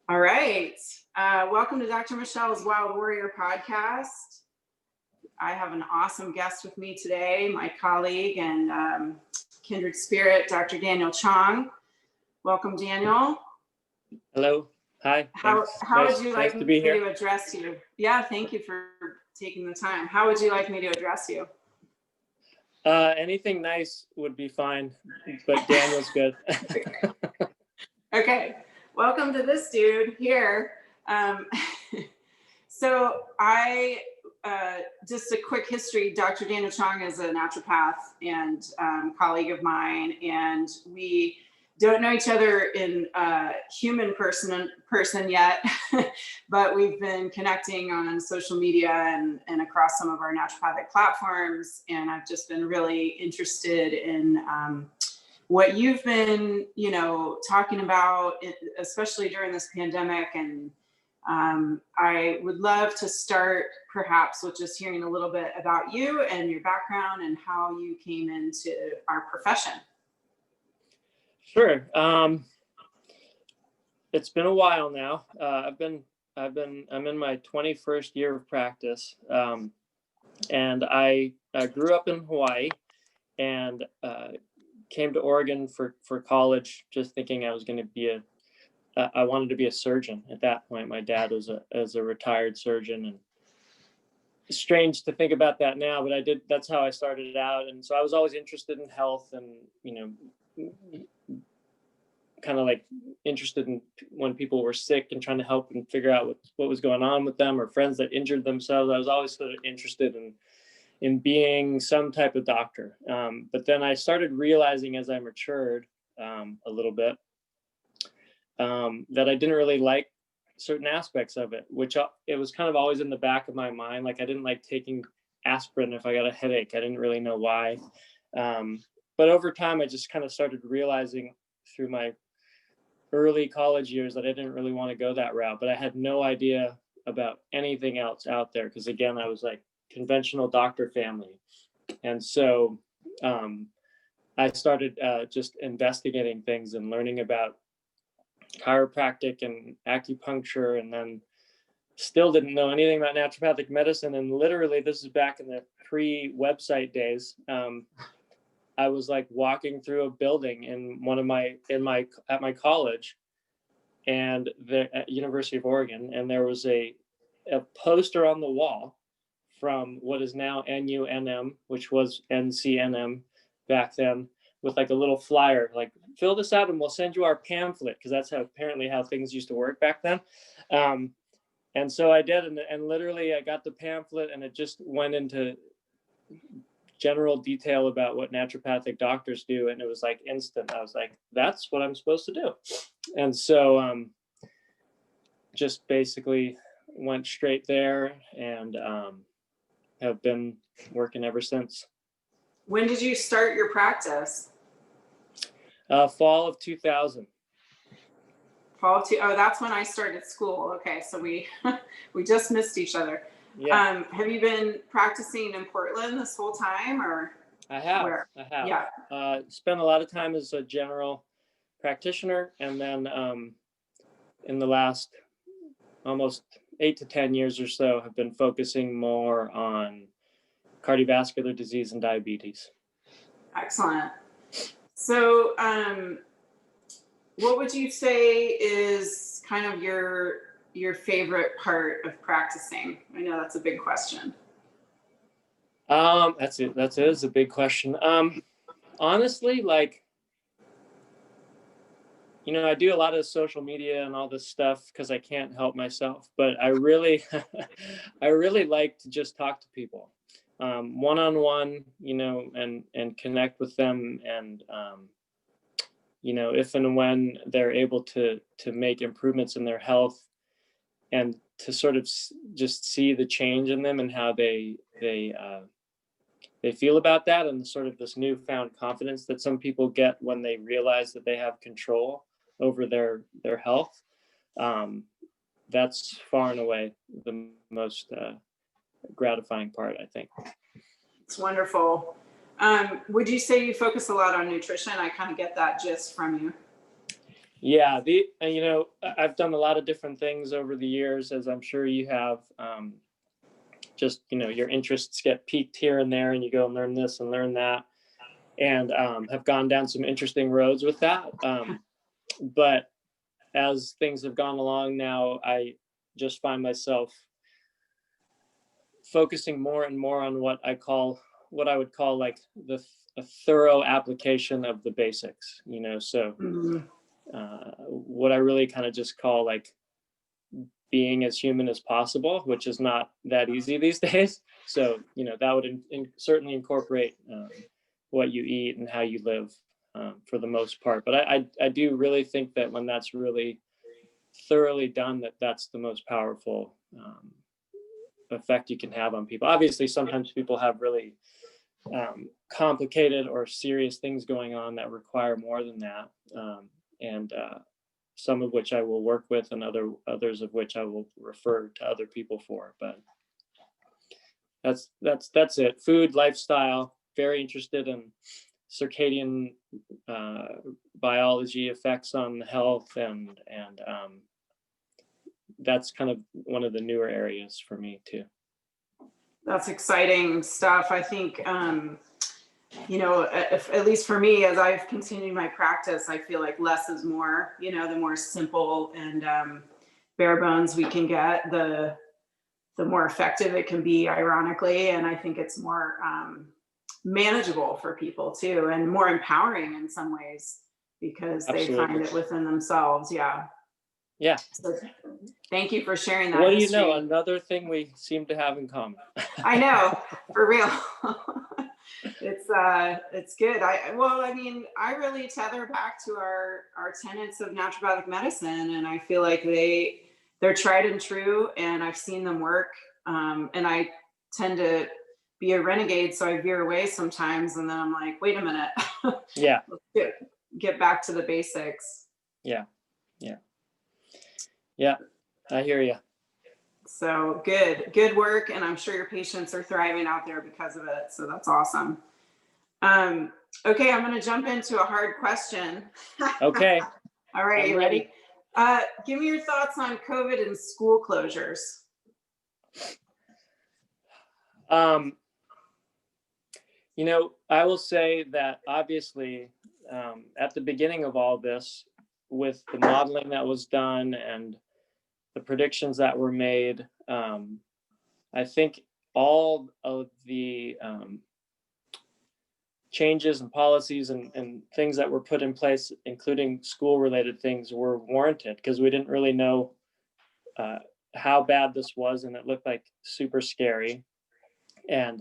All right. Welcome to Dr. Michelle's Wild Warrior podcast. I have an awesome guest with me today, my colleague and kindred spirit, Dr. Daniel Chong. Welcome, Daniel. Hello. Hi. How would you like to me be here. to address you? Yeah, thank you for taking the time. How would you like me to address you? Anything nice would be fine, but Daniel's good. Okay. Welcome to this dude here. So just a quick history, Dr. Daniel Chong is a naturopath and colleague of mine, and we don't know each other in human person yet, but we've been connecting on social media and across some of our naturopathic platforms, and I've just been really interested in what you've been, talking about, especially during this pandemic. And I would love to start perhaps with just hearing a little bit about you and your background and how you came into our profession. Sure. It's been a while now. I'm in my 21st year of practice. And I grew up in Hawaii and came to Oregon for college, just thinking I was going to be I wanted to be a surgeon at that point. My dad was a retired surgeon, and it's strange to think about that now, but that's how I started out. And so I was always interested in health and, kind of like interested in when people were sick and trying to help and figure out what was going on with them, or friends that injured themselves. I was always sort of interested in being some type of doctor. But then I started realizing as I matured a little bit that I didn't really like certain aspects of it, which it was kind of always in the back of my mind. Like I didn't like taking aspirin if I got a headache. I didn't really know why. But over time, I just kind of started realizing through my early college years that I didn't really want to go that route, but I had no idea about anything else out there. Because again, I was like conventional doctor family. And so I started just investigating things and learning about chiropractic and acupuncture, and then still didn't know anything about naturopathic medicine. And literally, this is back in the pre-website days. I was like walking through a building at my college, and at University of Oregon, and there was a poster on the wall from what is now NUNM, which was NCNM back then, with like a little flyer, like fill this out and we'll send you our pamphlet, because that's apparently how things used to work back then. And so I did, and literally I got the pamphlet, and it just went into general detail about what naturopathic doctors do, and it was like instant. I was like, that's what I'm supposed to do. And so just basically went straight there, and have been working ever since. When did you start your practice? Fall of 2000. That's when I started school. Okay, so we just missed each other. Yeah. Have you been practicing in Portland this whole time, or? I have. Where? I have. Yeah. Spent a lot of time as a general practitioner, and then in the last almost 8 to 10 years or so, have been focusing more on cardiovascular disease and diabetes. Excellent. So, what would you say is kind of your favorite part of practicing? I know that's a big question. That is a big question. Honestly, like, I do a lot of social media and all this stuff because I can't help myself, but I really, I really like to just talk to people, one-on-one, and connect with them. And, if and when they're able to make improvements in their health, and to sort of just see the change in them and how they feel about that, and sort of this newfound confidence that some people get when they realize that they have control over their health. That's far and away the most gratifying part, I think. It's wonderful. Would you say you focus a lot on nutrition? I kind of get that gist from you. Yeah, you know, I've done a lot of different things over the years, as I'm sure you have. Just, you know, your interests get piqued here and there, and you go and learn this and learn that, and have gone down some interesting roads with that. But as things have gone along now, I just find myself focusing more and more on what I would call like a thorough application of the basics, you know. So what I really kind of just call like being as human as possible, which is not that easy these days. So, you know, that would certainly incorporate what you eat and how you live, for the most part. But I do really think that when that's really thoroughly done, that's the most powerful effect you can have on people. Obviously, sometimes people have really complicated or serious things going on that require more than that. And some of which I will work with, and others of which I will refer to other people for. But that's it. Food, lifestyle. Very interested in circadian biology effects on health, and that's kind of one of the newer areas for me too. That's exciting stuff. I think, you know, at least for me, as I've continued my practice, I feel like less is more. You know, the more simple and bare bones we can get, the more effective it can be, ironically. And I think it's more manageable for people too, and more empowering in some ways, because Absolutely. they find it within themselves. Yeah. Yeah. So thank you for sharing that. What do you know? Another thing we seem to have in common. I know, for real. It's good. I mean, I really tether back to our tenets of naturopathic medicine, and I feel like they're tried and true, and I've seen them work. And I tend to be a renegade, so I veer away sometimes, and then I'm like, wait a minute. Yeah. Let's get back to the basics. Yeah. I hear you. So good work, and I'm sure your patients are thriving out there because of it. So that's awesome. Okay, I'm going to jump into a hard question. Okay. All right, you ready? Give me your thoughts on COVID and school closures. You know, I will say that obviously, at the beginning of all this, with the modeling that was done and the predictions that were made, I think all of the changes and policies and things that were put in place, including school-related things, were warranted, because we didn't really know how bad this was, and it looked like super scary, and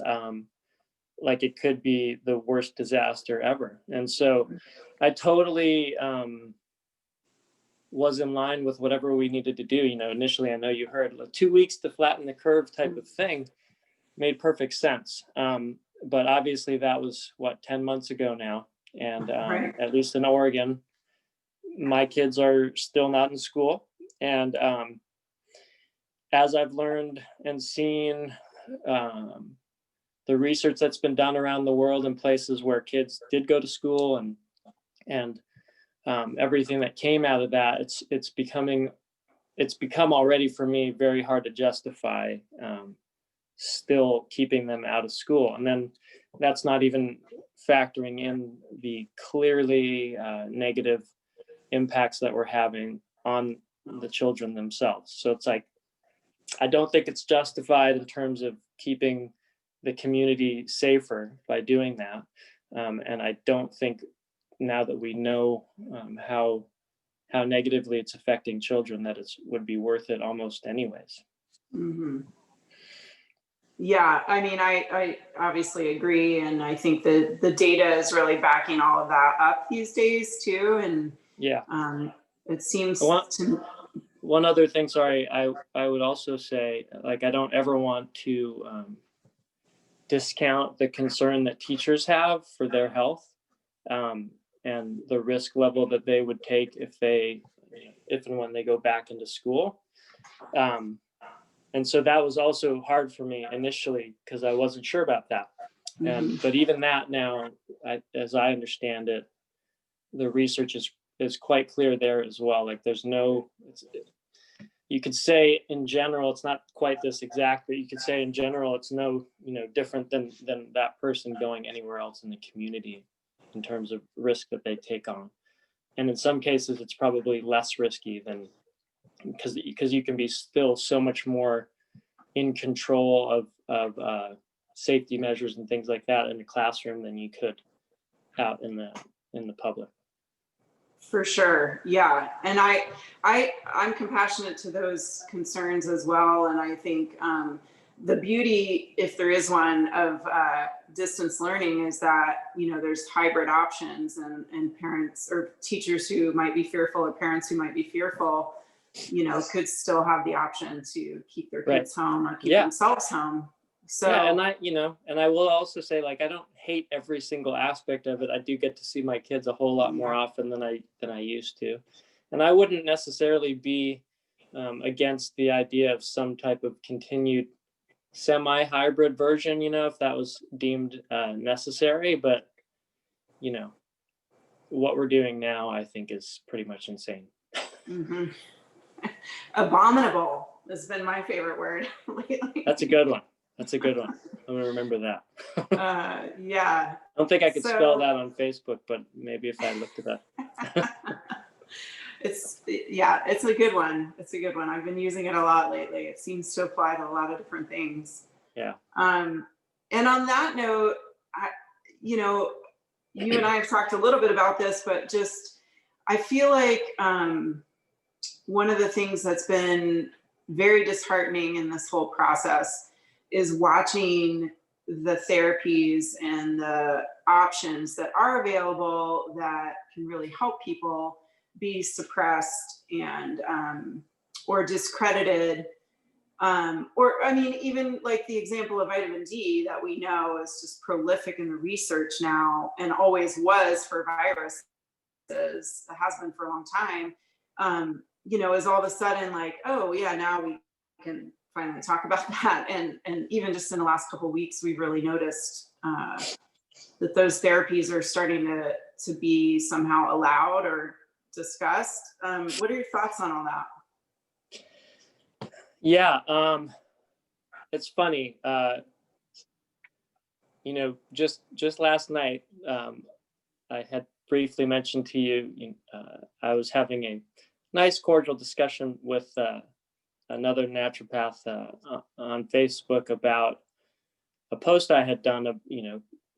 like it could be the worst disaster ever. And so I totally was in line with whatever we needed to do. You know, initially, I know you heard 2 weeks to flatten the curve type of thing made perfect sense. But obviously that was 10 months ago now. And Right. At least in Oregon, my kids are still not in school. And as I've learned and seen the research that's been done around the world in places where kids did go to school, and everything that came out of that, it's become already for me very hard to justify still keeping them out of school. And then that's not even factoring in the clearly negative impacts that we're having on the children themselves. So it's like, I don't think it's justified in terms of keeping the community safer by doing that. And I don't think, now that we know how negatively it's affecting children, that it would be worth it almost anyways. Mm-hmm. Yeah, I mean, I obviously agree, and I think the data is really backing all of that up these days too. And yeah, it seems one other thing, sorry, I would also say, like, I don't ever want to discount the concern that teachers have for their health, and the risk level that they would take if and when they go back into school. And so that was also hard for me initially, because I wasn't sure about that. But even that now, as I understand it, the research is quite clear there as well. Like there's no, you could say in general, it's not quite this exact, but you could say in general, it's no, different than that person going anywhere else in the community in terms of risk that they take on. And in some cases, it's probably less risky than, because you can be still so much more in control of safety measures and things like that in the classroom than you could out in the public. For sure. Yeah. And I'm compassionate to those concerns as well. And I think the beauty, if there is one, of distance learning is that, there's hybrid options, and parents or teachers who might be fearful, or parents who might be fearful, could still have the option to keep their kids home or keep themselves home. So yeah, and I will also say, like, I don't hate every single aspect of it. I do get to see my kids a whole lot more often than I used to, and I wouldn't necessarily be against the idea of some type of continued semi-hybrid version, if that was deemed necessary. But what we're doing now, I think, is pretty much insane. Mm-hmm. Abominable has been my favorite word lately. That's a good one. I'm gonna remember that. Yeah. I don't think I could spell that on Facebook, but maybe if I looked it up. It's a good one. I've been using it a lot lately. It seems to apply to a lot of different things. Yeah. And on that note, you and I have talked a little bit about this, but just, I feel like one of the things that's been very disheartening in this whole process is watching the therapies and the options that are available that can really help people be suppressed and or discredited. Even like the example of vitamin D that we know is just prolific in the research now, and always was for viruses, that has been for a long time, is all of a sudden like, oh yeah, now we can finally talk about that. And even just in the last couple of weeks, we've really noticed that those therapies are starting to be somehow allowed or discussed. What are your thoughts on all that? Yeah, it's funny. Just last night, I had briefly mentioned to you, I was having a nice cordial discussion with another naturopath on Facebook about a post I had done of,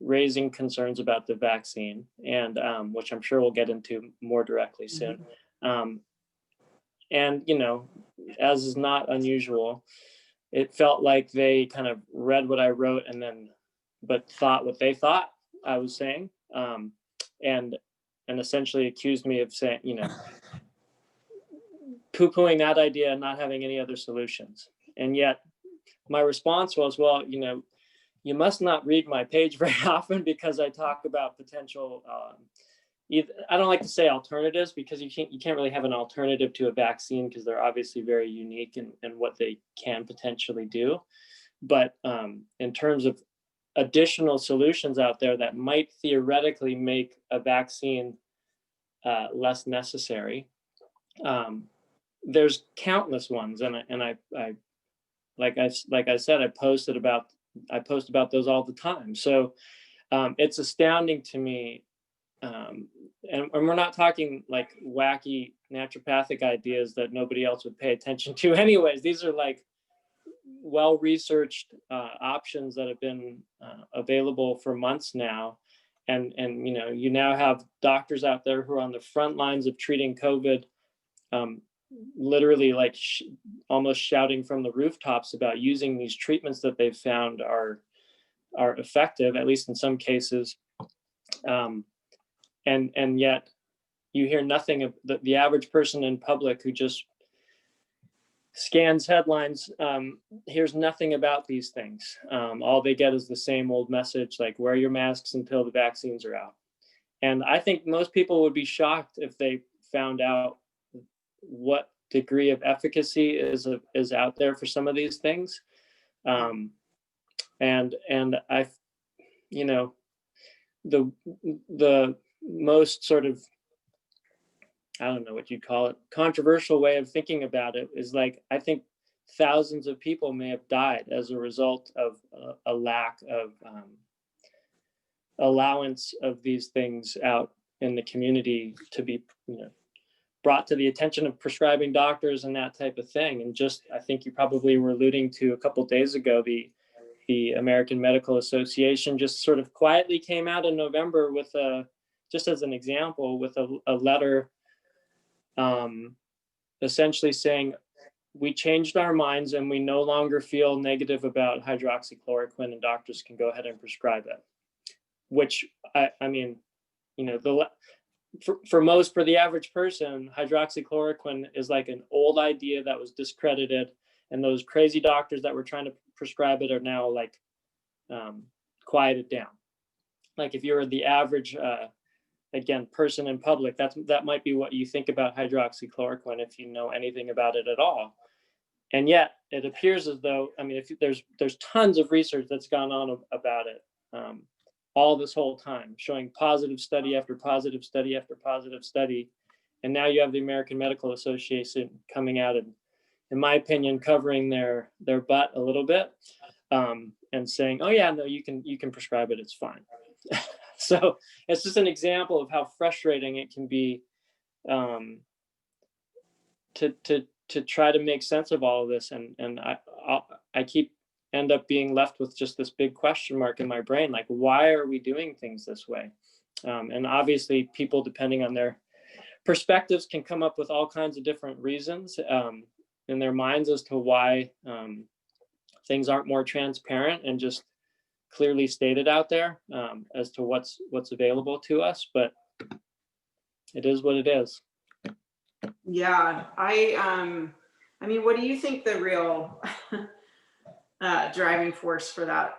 raising concerns about the vaccine, and which I'm sure we'll get into more directly soon. And, as is not unusual, it felt like they kind of read what I wrote but thought what they thought I was saying, and essentially accused me of saying, poo-pooing that idea and not having any other solutions. And yet my response was, well, you must not read my page very often, because I talk about potential, I don't like to say alternatives, because you can't really have an alternative to a vaccine, because they're obviously very unique in what they can potentially do. But in terms of additional solutions out there that might theoretically make a vaccine less necessary, there's countless ones, and I like I said, I post about those all the time. So it's astounding to me, and we're not talking like wacky naturopathic ideas that nobody else would pay attention to anyways. These are like well-researched options that have been available for months now, and you now have doctors out there who are on the front lines of treating COVID, literally like almost shouting from the rooftops about using these treatments that they've found are effective, at least in some cases. And yet you hear nothing of the average person in public who just scans headlines, hears nothing about these things. All they get is the same old message, like wear your masks until the vaccines are out. And I think most people would be shocked if they found out what degree of efficacy is out there for some of these things. And I, the most sort of I don't know what you'd call it, controversial way of thinking about it is like, I think thousands of people may have died as a result of a lack of allowance of these things out in the community to be, brought to the attention of prescribing doctors and that type of thing. And just, I think you probably were alluding to a couple of days ago, the American Medical Association just sort of quietly came out in November with just as an example, with a letter essentially saying, we changed our minds and we no longer feel negative about hydroxychloroquine and doctors can go ahead and prescribe it. Which, I mean, for the average person, hydroxychloroquine is like an old idea that was discredited, and those crazy doctors that were trying to prescribe it are now like quieted down. Like if you're the average, again, person in public, that might be what you think about hydroxychloroquine if you know anything about it at all. And yet it appears as though, I mean, if there's tons of research that's gone on about it all this whole time, showing positive study after positive study after positive study. And now you have the American Medical Association coming out and, in my opinion, covering their butt a little bit and saying, oh yeah, no, you can prescribe it, it's fine. So it's just an example of how frustrating it can be to try to make sense of all of this. And I keep end up being left with just this big question mark in my brain, like, why are we doing things this way? And obviously people, depending on their perspectives, can come up with all kinds of different reasons in their minds as to why things aren't more transparent and just clearly stated out there as to what's available to us, but it is what it is. Yeah, I mean, what do you think the real driving force for that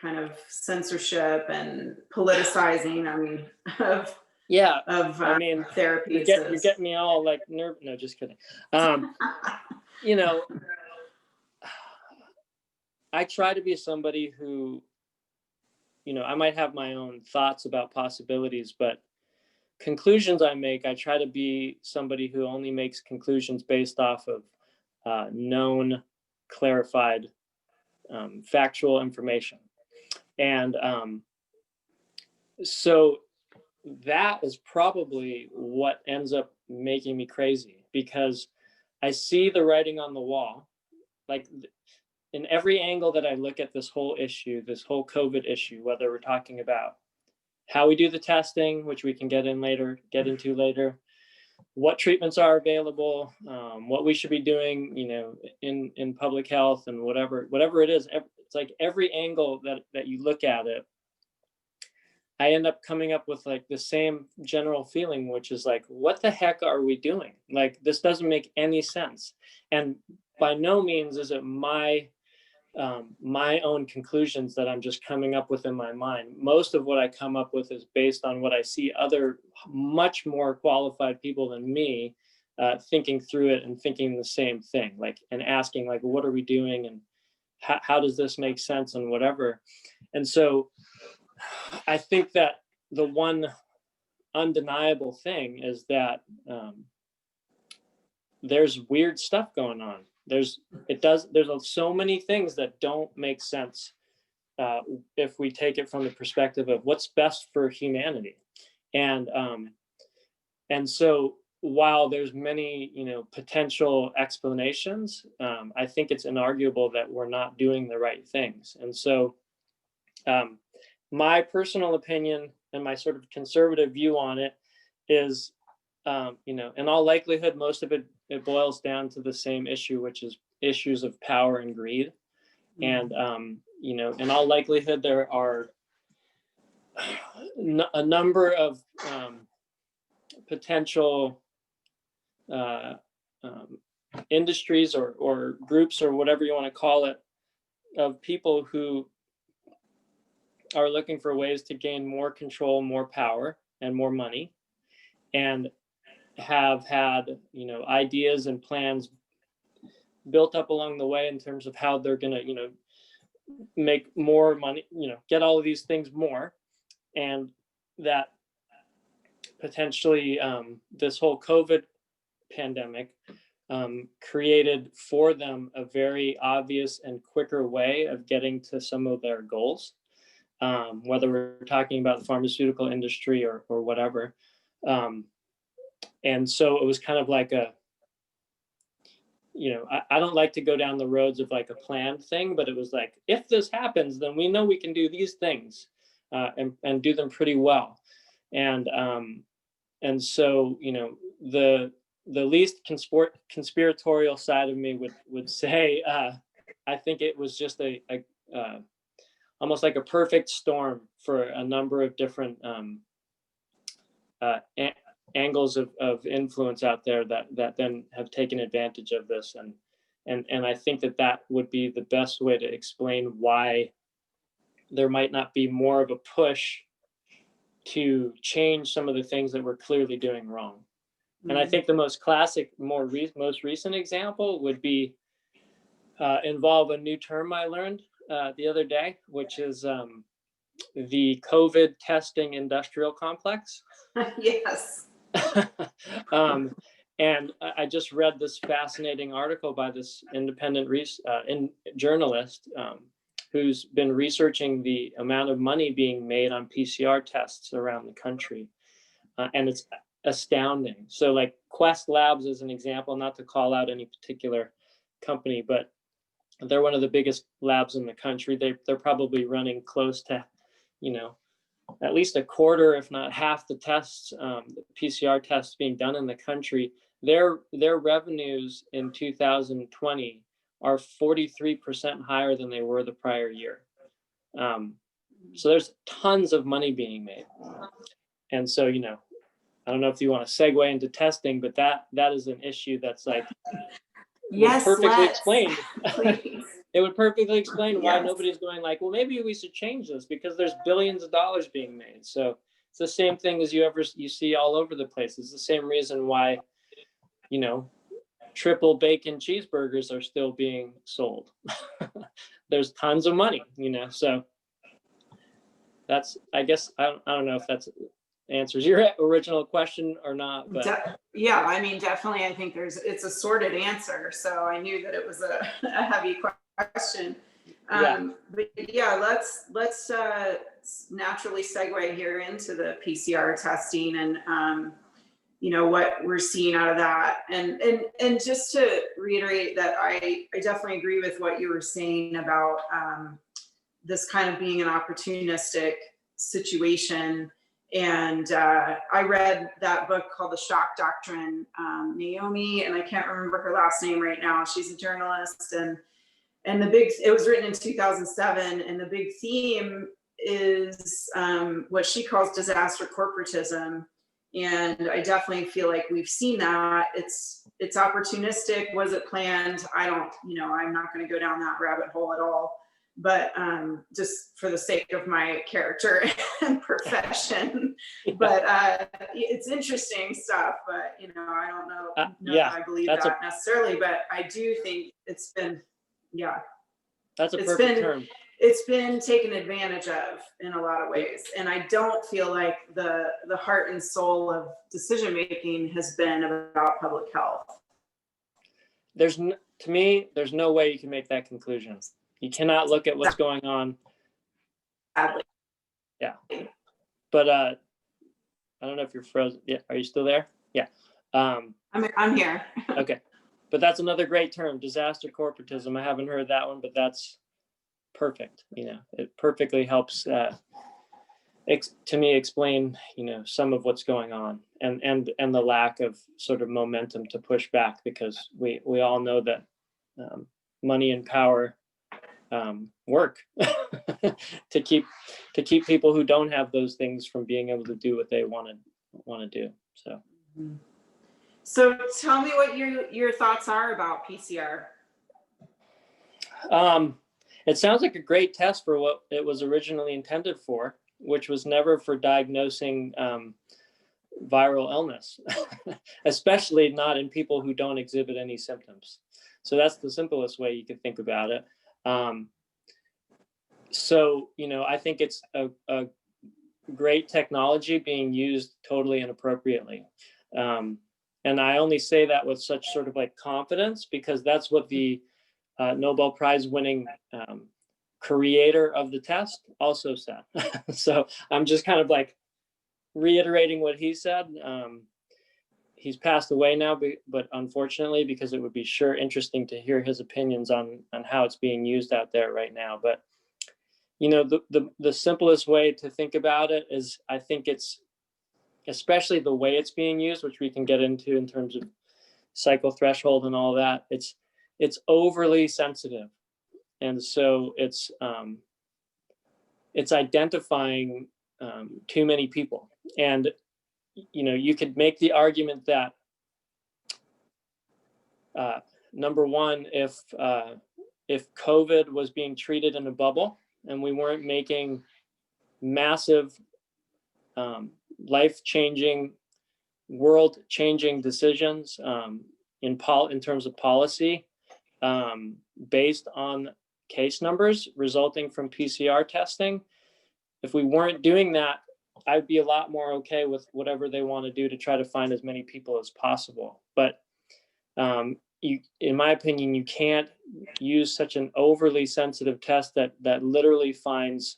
kind of censorship and politicizing, I mean, of I mean, therapies you're getting me all like nervous. No, just kidding. I try to be somebody who, I might have my own thoughts about possibilities, but conclusions I make, I try to be somebody who only makes conclusions based off of known, clarified, factual information. And so that is probably what ends up making me crazy, because I see the writing on the wall. Like in every angle that I look at this whole issue, this whole COVID issue, whether we're talking about how we do the testing, which we can get into later, what treatments are available, what we should be doing, in public health, and whatever it is. It's like every angle that you look at it, I end up coming up with like the same general feeling, which is like, what the heck are we doing? Like, this doesn't make any sense. And by no means is it my own conclusions that I'm just coming up with in my mind. Most of what I come up with is based on what I see other much more qualified people than me thinking through it and thinking the same thing, like, and asking like, what are we doing, and how does this make sense, and whatever. And so I think that the one undeniable thing is that there's weird stuff going on. There's so many things that don't make sense if we take it from the perspective of what's best for humanity. And so while there's many, potential explanations, I think it's inarguable that we're not doing the right things. And so my personal opinion and my sort of conservative view on it is, in all likelihood, most of it boils down to the same issue, which is issues of power and greed. And, in all likelihood, there are a number of potential industries or groups, or whatever you want to call it, of people who are looking for ways to gain more control, more power, and more money, and have had, ideas and plans built up along the way in terms of how they're going to, make more money, get all of these things more. And that potentially this whole COVID pandemic created for them a very obvious and quicker way of getting to some of their goals, whether we're talking about the pharmaceutical industry or whatever. And so it was kind of like a, I don't like to go down the roads of like a planned thing, but it was like, if this happens, then we know we can do these things and do them pretty well. And so, the least conspiratorial side of me would say, I think it was just a almost like a perfect storm for a number of different angles of influence out there that then have taken advantage of this. And I think that would be the best way to explain why there might not be more of a push to change some of the things that we're clearly doing wrong. Mm-hmm. And I think the most classic, most recent example would be involve a new term I learned the other day, which is the COVID testing industrial complex. Yes. And I just read this fascinating article by this independent journalist who's been researching the amount of money being made on PCR tests around the country. And it's astounding. So like Quest Labs is an example, not to call out any particular company, but they're one of the biggest labs in the country. They're probably running close to, at least a quarter, if not half the tests, the PCR tests being done in the country. Their revenues in 2020 are 43% higher than they were the prior year. So there's tons of money being made. And so, I don't know if you want to segue into testing, but that is an issue that's like, yes, perfectly explained. It would perfectly explain why nobody's going like, well, maybe we should change this because there's billions of dollars being made. So it's the same thing as you see all over the place. It's the same reason why, triple bacon cheeseburgers are still being sold. There's tons of money, so that's, I guess, I don't know if that's answers your original question or not, but I mean, definitely, I think it's a sorted answer. So I knew that it was a heavy question. But yeah, let's naturally segue here into the PCR testing and what we're seeing out of that. And just to reiterate that I definitely agree with what you were saying about this kind of being an opportunistic situation. And I read that book called The Shock Doctrine. Naomi, and I can't remember her last name right now. She's a journalist, and it was written in 2007, and the big theme is what she calls disaster corporatism. And I definitely feel like we've seen that. It's opportunistic. Was it planned? I don't, I'm not going to go down that rabbit hole at all. But just for the sake of my character and profession, but it's interesting stuff. But I don't know if I believe that necessarily. But I do think it's been, that's a perfect term. It's been taken advantage of in a lot of ways, and I don't feel like the heart and soul of decision making has been about public health. To me, there's no way you can make that conclusion. You cannot look at what's going on. Sadly. Yeah. But I don't know if you're frozen. Yeah. Are you still there? Yeah. I'm here. Okay. But that's another great term, disaster corporatism. I haven't heard that one, but that's perfect. It perfectly helps to me explain, some of what's going on and the lack of sort of momentum to push back, because we all know that money and power work to keep people who don't have those things from being able to do what they want to do. So tell me what your thoughts are about PCR. It sounds like a great test for what it was originally intended for, which was never for diagnosing viral illness, especially not in people who don't exhibit any symptoms. So that's the simplest way you could think about it. So, I think it's a great technology being used totally inappropriately. And I only say that with such sort of like confidence because that's what the Nobel Prize winning creator of the test also said. So I'm just kind of like reiterating what he said. He's passed away now, but unfortunately, because it would be sure interesting to hear his opinions on how it's being used out there right now. But you know, the simplest way to think about it is, I think it's, especially the way it's being used, which we can get into in terms of cycle threshold and all that. It's overly sensitive, and so it's identifying too many people. And you know, you could make the argument that number one, if COVID was being treated in a bubble and we weren't making massive, life-changing, world-changing decisions in terms of policy based on case numbers resulting from PCR testing, if we weren't doing that, I'd be a lot more okay with whatever they want to do to try to find as many people as possible. But in my opinion, you can't use such an overly sensitive test that literally finds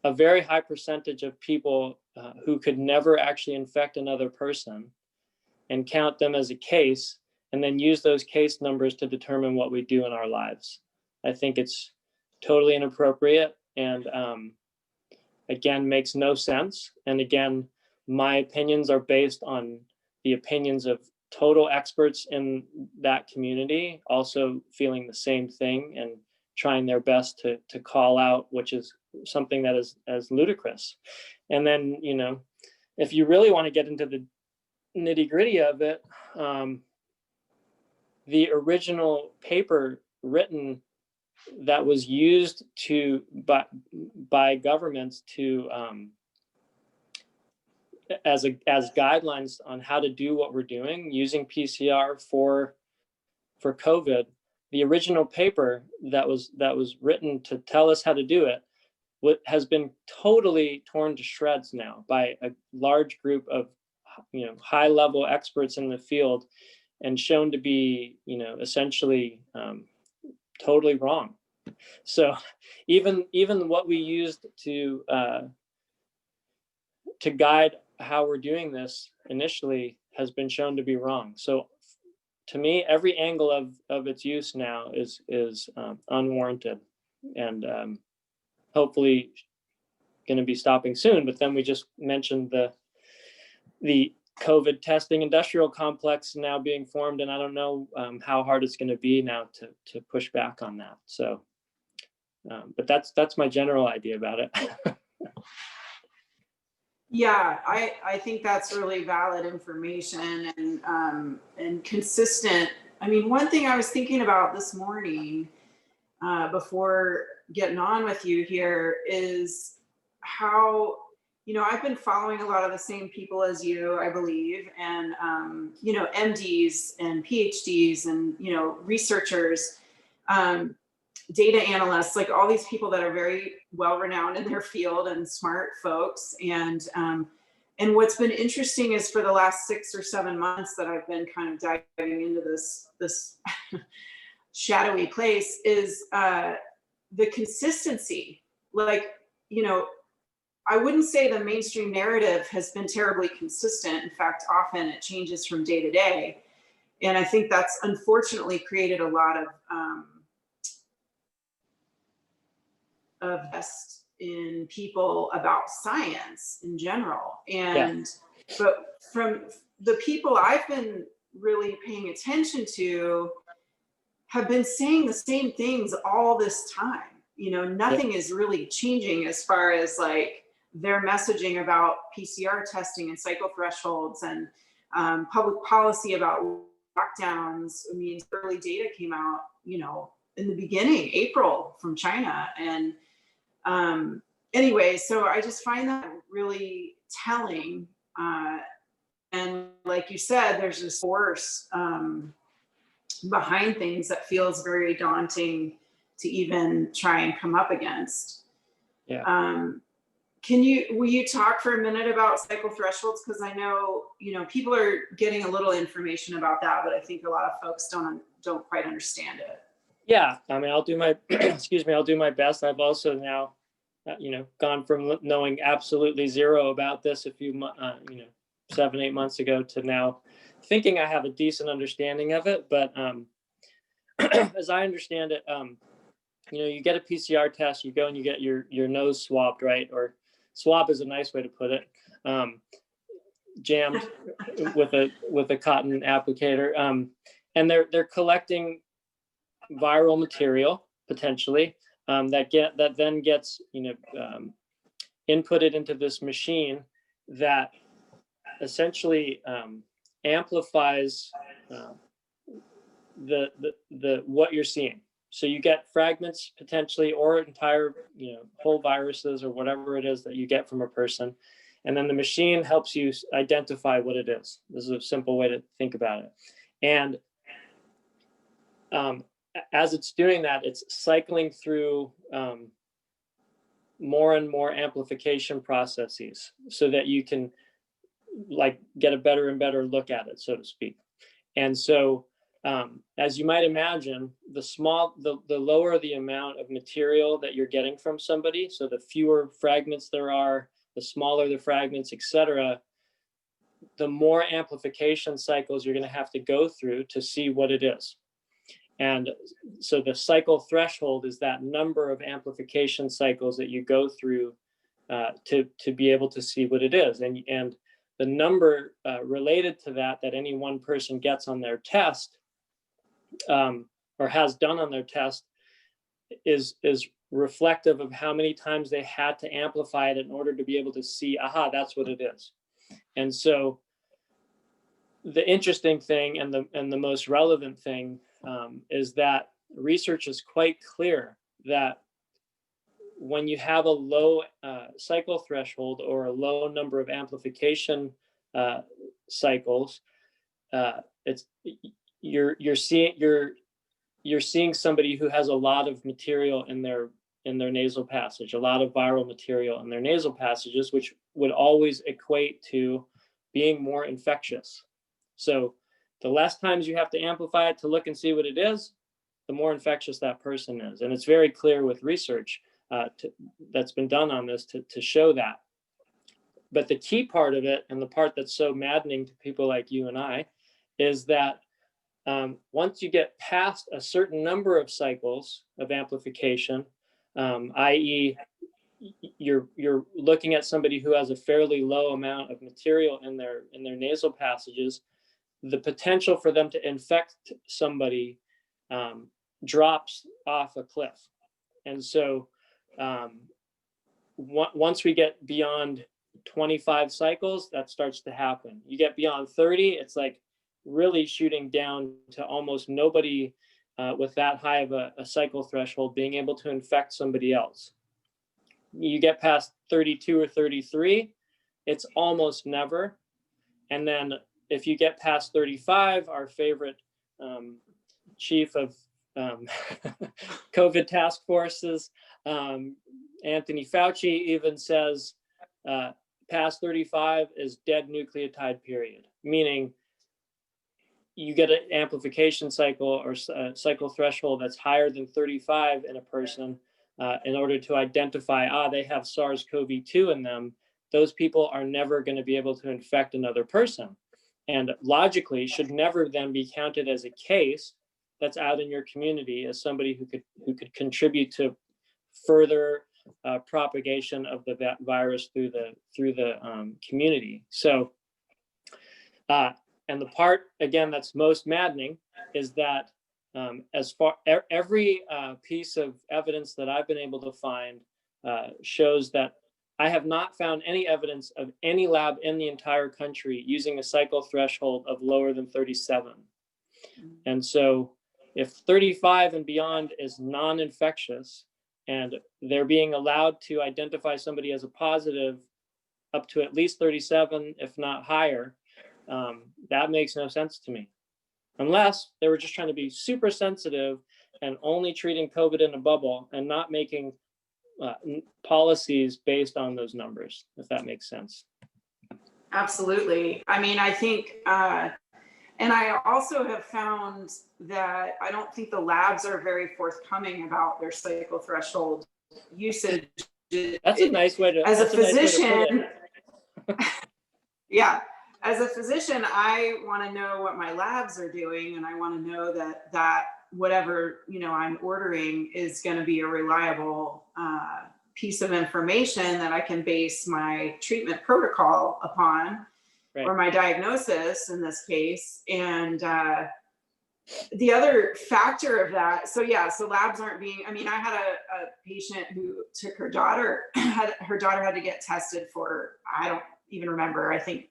a very high percentage of people who could never actually infect another person and count them as a case, and then use those case numbers to determine what we do in our lives. I think it's totally inappropriate, and again, makes no sense. And again, my opinions are based on the opinions of total experts in that community, also feeling the same thing and trying their best to call out, which is something that is as ludicrous. And then, you know, if you really want to get into the nitty gritty of it, the original paper written that was used by governments to as guidelines on how to do what we're doing using PCR for COVID, the original paper that was written to tell us how to do it has been totally torn to shreds now by a large group of, you know, high level experts in the field, and shown to be, you know, essentially totally wrong. So even what we used to guide how we're doing this initially has been shown to be wrong. So to me, every angle of its use now is unwarranted, and hopefully going to be stopping soon. But then we just mentioned the COVID testing industrial complex now being formed, and I don't know how hard it's going to be now to push back on that. So, but that's my general idea about it. Yeah, I think that's really valid information and consistent. I mean, one thing I was thinking about this morning before getting on with you here is how, you know, I've been following a lot of the same people as you, I believe, and you know, MDs and PhDs and, you know, researchers, data analysts, like all these people that are very well renowned in their field and smart folks. And what's been interesting is for the last 6 or 7 months that I've been kind of diving into this shadowy place is the consistency. Like, you know, I wouldn't say the mainstream narrative has been terribly consistent. In fact, often it changes from day to day. And I think that's unfortunately created a lot of best in people about science in general. And but from the people I've been really paying attention to have been saying the same things all this time. You know, nothing is really changing as far as like their messaging about PCR testing and cycle thresholds and public policy about lockdowns. I mean, early data came out, you know, in the beginning, April, from China. And anyway, so I just find that really telling. And like you said, there's this force behind things that feels very daunting to even try and come up against. Yeah. will you talk for a minute about cycle thresholds? Because I know, people are getting a little information about that, but I think a lot of folks don't quite understand it. Yeah, I mean, I'll do my excuse me, I'll do my best. I've also now, gone from knowing absolutely zero about this a few 7-8 months ago to now thinking I have a decent understanding of it. But as I understand it, you get a PCR test, you go and you get your nose swabbed, right? Or swab is a nice way to put it. Jammed with a cotton applicator, and they're collecting viral material potentially, that then gets inputted into this machine that essentially amplifies the what you're seeing. So you get fragments potentially, or entire whole viruses or whatever it is that you get from a person, and then the machine helps you identify what it is. This is a simple way to think about it. And as it's doing that, it's cycling through more and more amplification processes so that you can get a better and better look at it, so to speak. And so as you might imagine, the lower the amount of material that you're getting from somebody, so the fewer fragments there are, the smaller the fragments, etc., the more amplification cycles you're going to have to go through to see what it is. And so the cycle threshold is that number of amplification cycles that you go through to be able to see what it is. And the number related to that any one person gets on their test or has done on their test is reflective of how many times they had to amplify it in order to be able to see, aha, that's what it is. And so the interesting thing and the most relevant thing is that research is quite clear that when you have a low cycle threshold or a low number of amplification cycles, you're seeing somebody who has a lot of material in their nasal passage, a lot of viral material in their nasal passages, which would always equate to being more infectious. So the less times you have to amplify it to look and see what it is, the more infectious that person is. And it's very clear with research that's been done on this to show that. But the key part of it, and the part that's so maddening to people like you and I, is that once you get past a certain number of cycles of amplification, i.e., you're looking at somebody who has a fairly low amount of material in their nasal passages, the potential for them to infect somebody drops off a cliff. And so once we get beyond 25 cycles, that starts to happen. You get beyond 30, it's like really shooting down to almost nobody with that high of a cycle threshold being able to infect somebody else. You get past 32 or 33, it's almost never. And then if you get past 35, our favorite chief of COVID task forces, Anthony Fauci, even says past 35 is dead nucleotide period, meaning you get an amplification cycle or cycle threshold that's higher than 35 in a person in order to identify, they have SARS-CoV-2 in them. Those people are never going to be able to infect another person, and logically should never then be counted as a case that's out in your community as somebody who could contribute to further propagation of the virus through the community. So, and the part again that's most maddening is that every piece of evidence that I've been able to find shows that I have not found any evidence of any lab in the entire country using a cycle threshold of lower than 37. And so if 35 and beyond is non-infectious and they're being allowed to identify somebody as a positive up to at least 37, if not higher, that makes no sense to me. Unless they were just trying to be super sensitive and only treating COVID in a bubble and not making policies based on those numbers, if that makes sense. Absolutely. I mean, I think, and I also have found that I don't think the labs are very forthcoming about their cycle threshold usage. That's a nice way to. As a that's a nice way to put physician, it. yeah, as a physician, I want to know what my labs are doing, and I want to know that whatever I'm ordering is going to be a reliable piece of information that I can base my treatment protocol upon, Right. or my diagnosis in this case. And the other factor of that, so labs aren't being, I mean, I had a patient who took her daughter, her daughter had to get tested for, I don't even remember, I think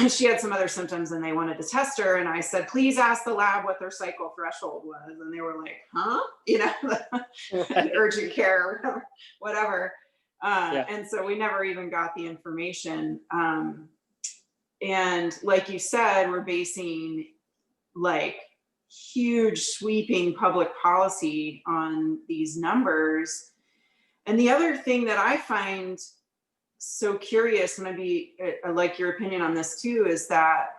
she had some other symptoms and they wanted to test her. And I said, please ask the lab what their cycle threshold was. And they were like, huh? Right. Urgent care, whatever. Yeah. And so we never even got the information. And like you said, we're basing like huge sweeping public policy on these numbers. And the other thing that I find so curious, and I'd like your opinion on this too, is that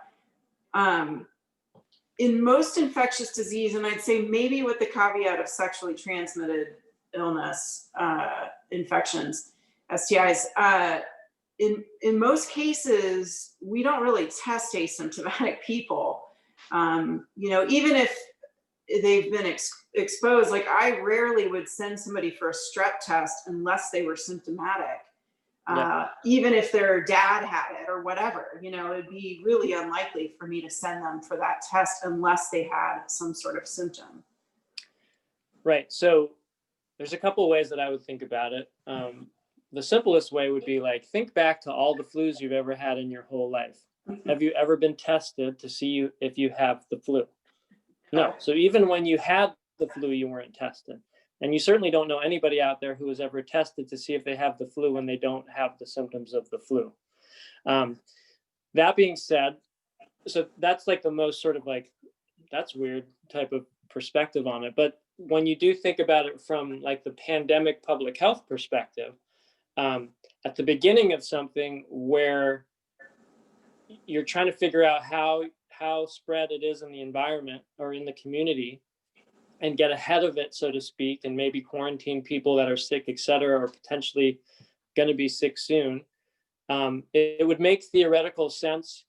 in most infectious disease, and I'd say maybe with the caveat of sexually transmitted illness, infections, STIs, in most cases, we don't really test asymptomatic people. Even if they've been exposed, like I rarely would send somebody for a strep test unless they were symptomatic. Even if their dad had it or whatever, it'd be really unlikely for me to send them for that test unless they had some sort of symptom. Right. So there's a couple of ways that I would think about it. The simplest way would be like, think back to all the flus you've ever had in your whole life. Have you ever been tested to see if you have the flu? No. So even when you had the flu, you weren't tested. And you certainly don't know anybody out there who was ever tested to see if they have the flu when they don't have the symptoms of the flu. That being said, so that's like the most sort of like, that's weird type of perspective on it. But when you do think about it from like the pandemic public health perspective, at the beginning of something where you're trying to figure out how spread it is in the environment or in the community, and get ahead of it, so to speak, and maybe quarantine people that are sick, et cetera, or potentially going to be sick soon, it would make theoretical sense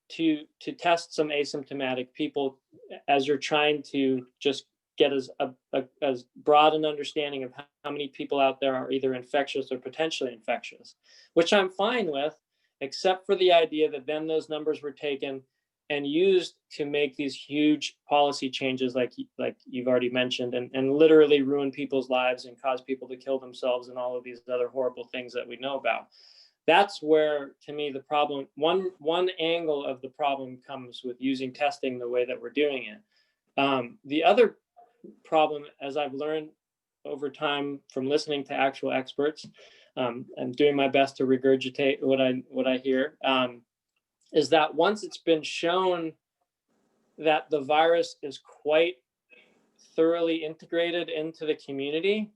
to test some asymptomatic people as you're trying to just get as broad an understanding of how many people out there are either infectious or potentially infectious, which I'm fine with, except for the idea that then those numbers were taken and used to make these huge policy changes like you've already mentioned, and literally ruin people's lives and cause people to kill themselves and all of these other horrible things that we know about. That's where, to me, the problem, one angle of the problem comes with using testing the way that we're doing it. The other problem, as I've learned over time from listening to actual experts, and doing my best to regurgitate what I hear, is that once it's been shown that the virus is quite thoroughly integrated into the community,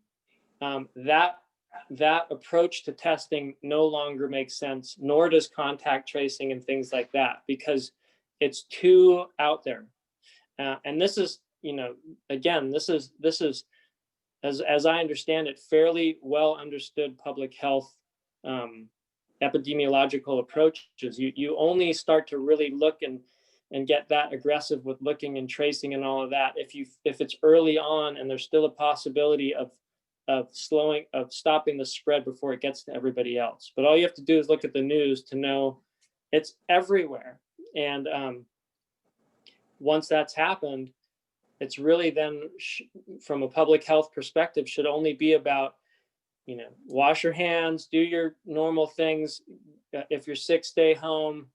that approach to testing no longer makes sense, nor does contact tracing and things like that, because it's too out there. And this is, again, this is as I understand it, fairly well understood public health epidemiological approaches. You only start to really look and get that aggressive with looking and tracing and all of that if it's early on and there's still a possibility of stopping the spread before it gets to everybody else. But all you have to do is look at the news to know it's everywhere. And once that's happened, it's really then from a public health perspective should only be about, wash your hands, do your normal things. If you're sick, stay home.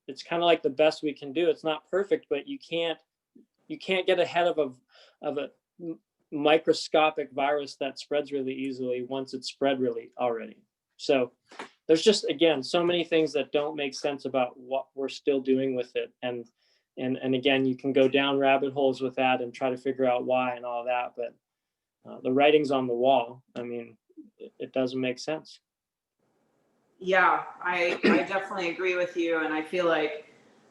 It's kind of like the best we can do. It's not perfect, but you can't get ahead of a microscopic virus that spreads really easily once it's spread really already. So there's just, again, so many things that don't make sense about what we're still doing with it. And again, you can go down rabbit holes with that and try to figure out why and all that, but the writing's on the wall. I mean, it doesn't make sense. Yeah, I definitely agree with you. And I feel like,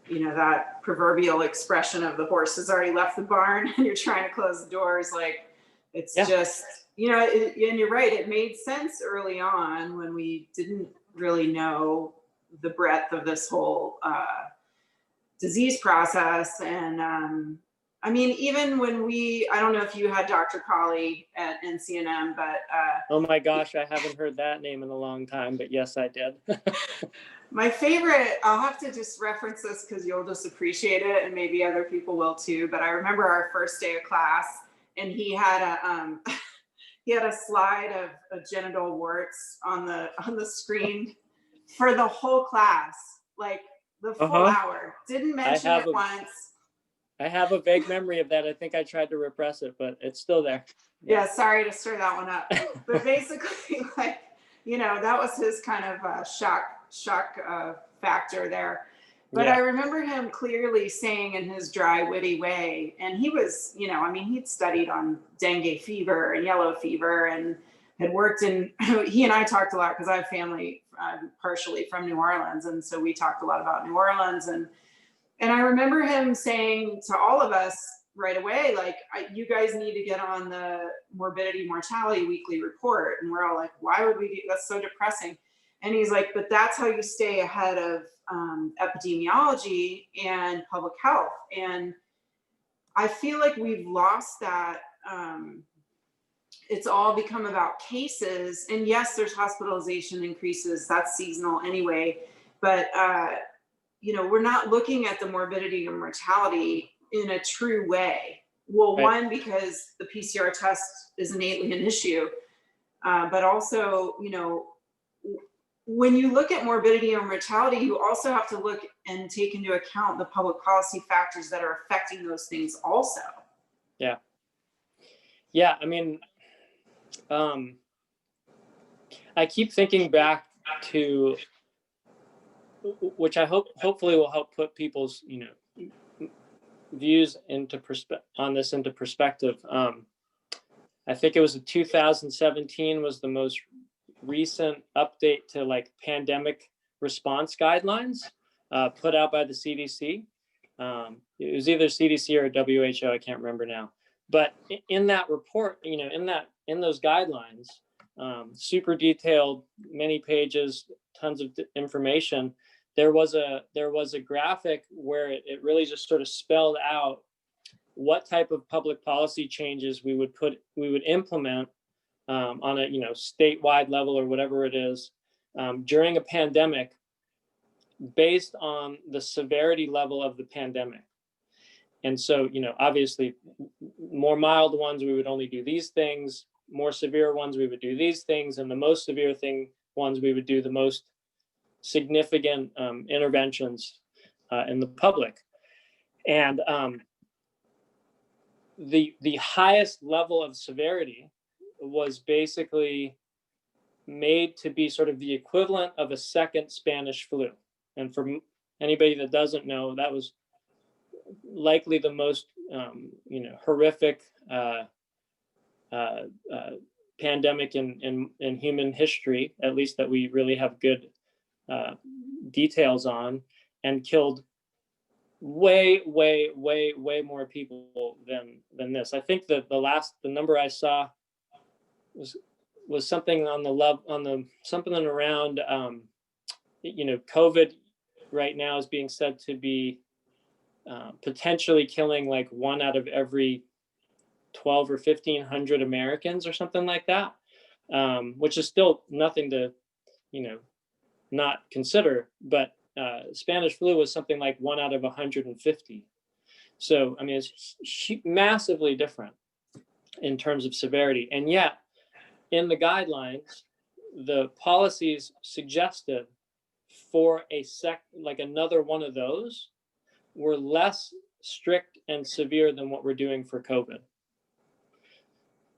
that proverbial expression of the horse has already left the barn and you're trying to close the doors. Like, it's Yeah. just, and you're right. It made sense early on when we didn't really know the breadth of this whole disease process. And I mean, even when I don't know if you had Dr. Colley at NCNM, but oh my gosh, I haven't heard that name in a long time, but yes, I did. my favorite, I'll have to just reference this because you'll just appreciate it and maybe other people will too. But I remember our first day of class and he had a he had a slide of genital warts on the screen for the whole class, like the full hour. Didn't mention it once. I have a vague memory of that. I think I tried to repress it, but it's still there. Yeah, sorry to stir that one up. But basically, like, that was his kind of shock factor there. But Yeah. I remember him clearly saying in his dry, witty way, and he was, I mean, he'd studied on dengue fever and yellow fever and had worked he and I talked a lot because I have family partially from New Orleans. And so we talked a lot about New Orleans. And I remember him saying to all of us right away, like, you guys need to get on the morbidity mortality weekly report. And we're all like, why would we do that's so depressing? And he's like, but that's how you stay ahead of epidemiology and public health. And I feel like we've lost that. It's all become about cases. And yes, there's hospitalization increases. That's seasonal anyway. But we're not looking at the morbidity and mortality in a true way. Well, right. One, because the PCR test is innately an issue, but also, when you look at morbidity and mortality, you also have to look and take into account the public policy factors that are affecting those things also. Yeah. Yeah, I mean, I keep thinking back to, which I hopefully will help put people's views into perspective. I think it was 2017 was the most recent update to like pandemic response guidelines put out by the CDC. It was either CDC or WHO, I can't remember now. But in that report, in those guidelines, super detailed, many pages, tons of information. There was a graphic where it really just sort of spelled out what type of public policy changes we would implement on a statewide level or whatever it is during a pandemic, based on the severity level of the pandemic. And so, obviously, more mild ones, we would only do these things. More severe ones, we would do these things. And the most severe ones, we would do the most significant interventions in the public. And the highest level of severity was basically made to be sort of the equivalent of a second Spanish flu. And for anybody that doesn't know, that was likely the most horrific pandemic in human history, at least that we really have good details on, and killed way more people than this. I think that the number I saw was something something around COVID right now is being said to be potentially killing like 1 out of every 12 or 1,500 Americans or something like that, which is still nothing to not consider. But Spanish flu was something like 1 out of 150. So I mean, it's massively different in terms of severity. And yet in the guidelines, the policies suggested for another one of those were less strict and severe than what we're doing for COVID.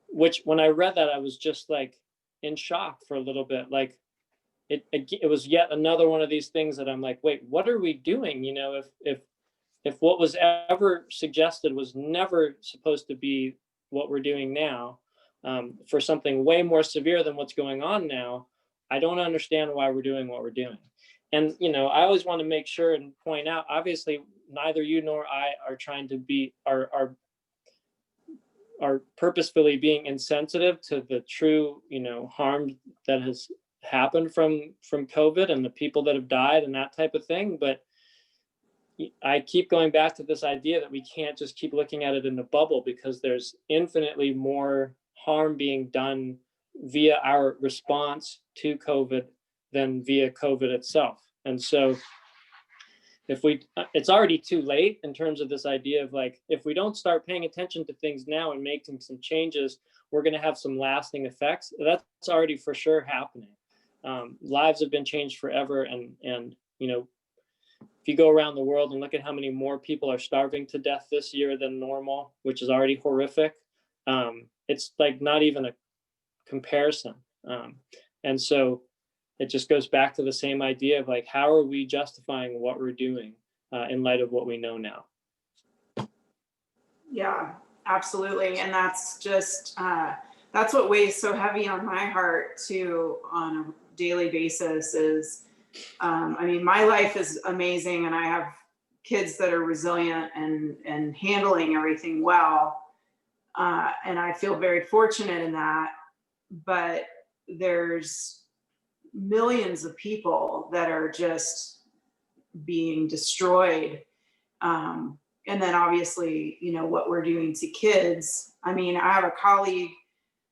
Which, when I read that, I was just like in shock for a little bit. Like it was yet another one of these things that I'm like, wait, what are we doing? If what was ever suggested was never supposed to be what we're doing now, for something way more severe than what's going on now, I don't understand why we're doing what we're doing. And, I always want to make sure and point out, obviously, neither you nor I are trying to be, are purposefully being insensitive to the true, harm that has happened from COVID and the people that have died and that type of thing. But I keep going back to this idea that we can't just keep looking at it in a bubble, because there's infinitely more harm being done via our response to COVID than via COVID itself. And so it's already too late in terms of this idea of like, if we don't start paying attention to things now and making some changes, we're going to have some lasting effects. That's already for sure happening. Lives have been changed forever. And if you go around the world and look at how many more people are starving to death this year than normal, which is already horrific, it's like not even a comparison. And so it just goes back to the same idea of like, how are we justifying what we're doing in light of what we know now? Yeah, absolutely. And that's just, that's what weighs so heavy on my heart too, on a daily basis is, my life is amazing and I have kids that are resilient and handling everything well. And I feel very fortunate in that, but there's millions of people that are just being destroyed. And then obviously, what we're doing to kids. I have a colleague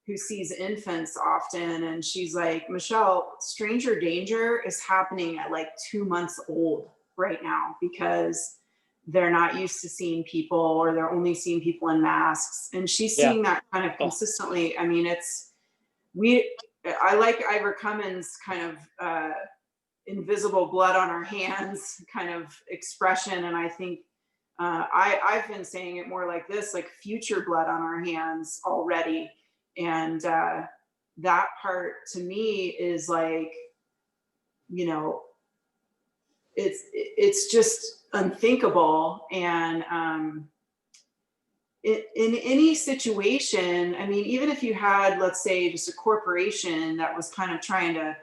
who sees infants often, and she's like, Michelle, stranger danger is happening at like 2 months old right now because they're not used to seeing people, or they're only seeing people in masks. And she's seeing that kind of consistently. I like Ivor Cummins' kind of invisible blood on our hands kind of expression. And I think I've been saying it more like this, like future blood on our hands already. And that part to me is like, it's just unthinkable. And in any situation, even if you had, let's say, just a corporation that was kind of trying to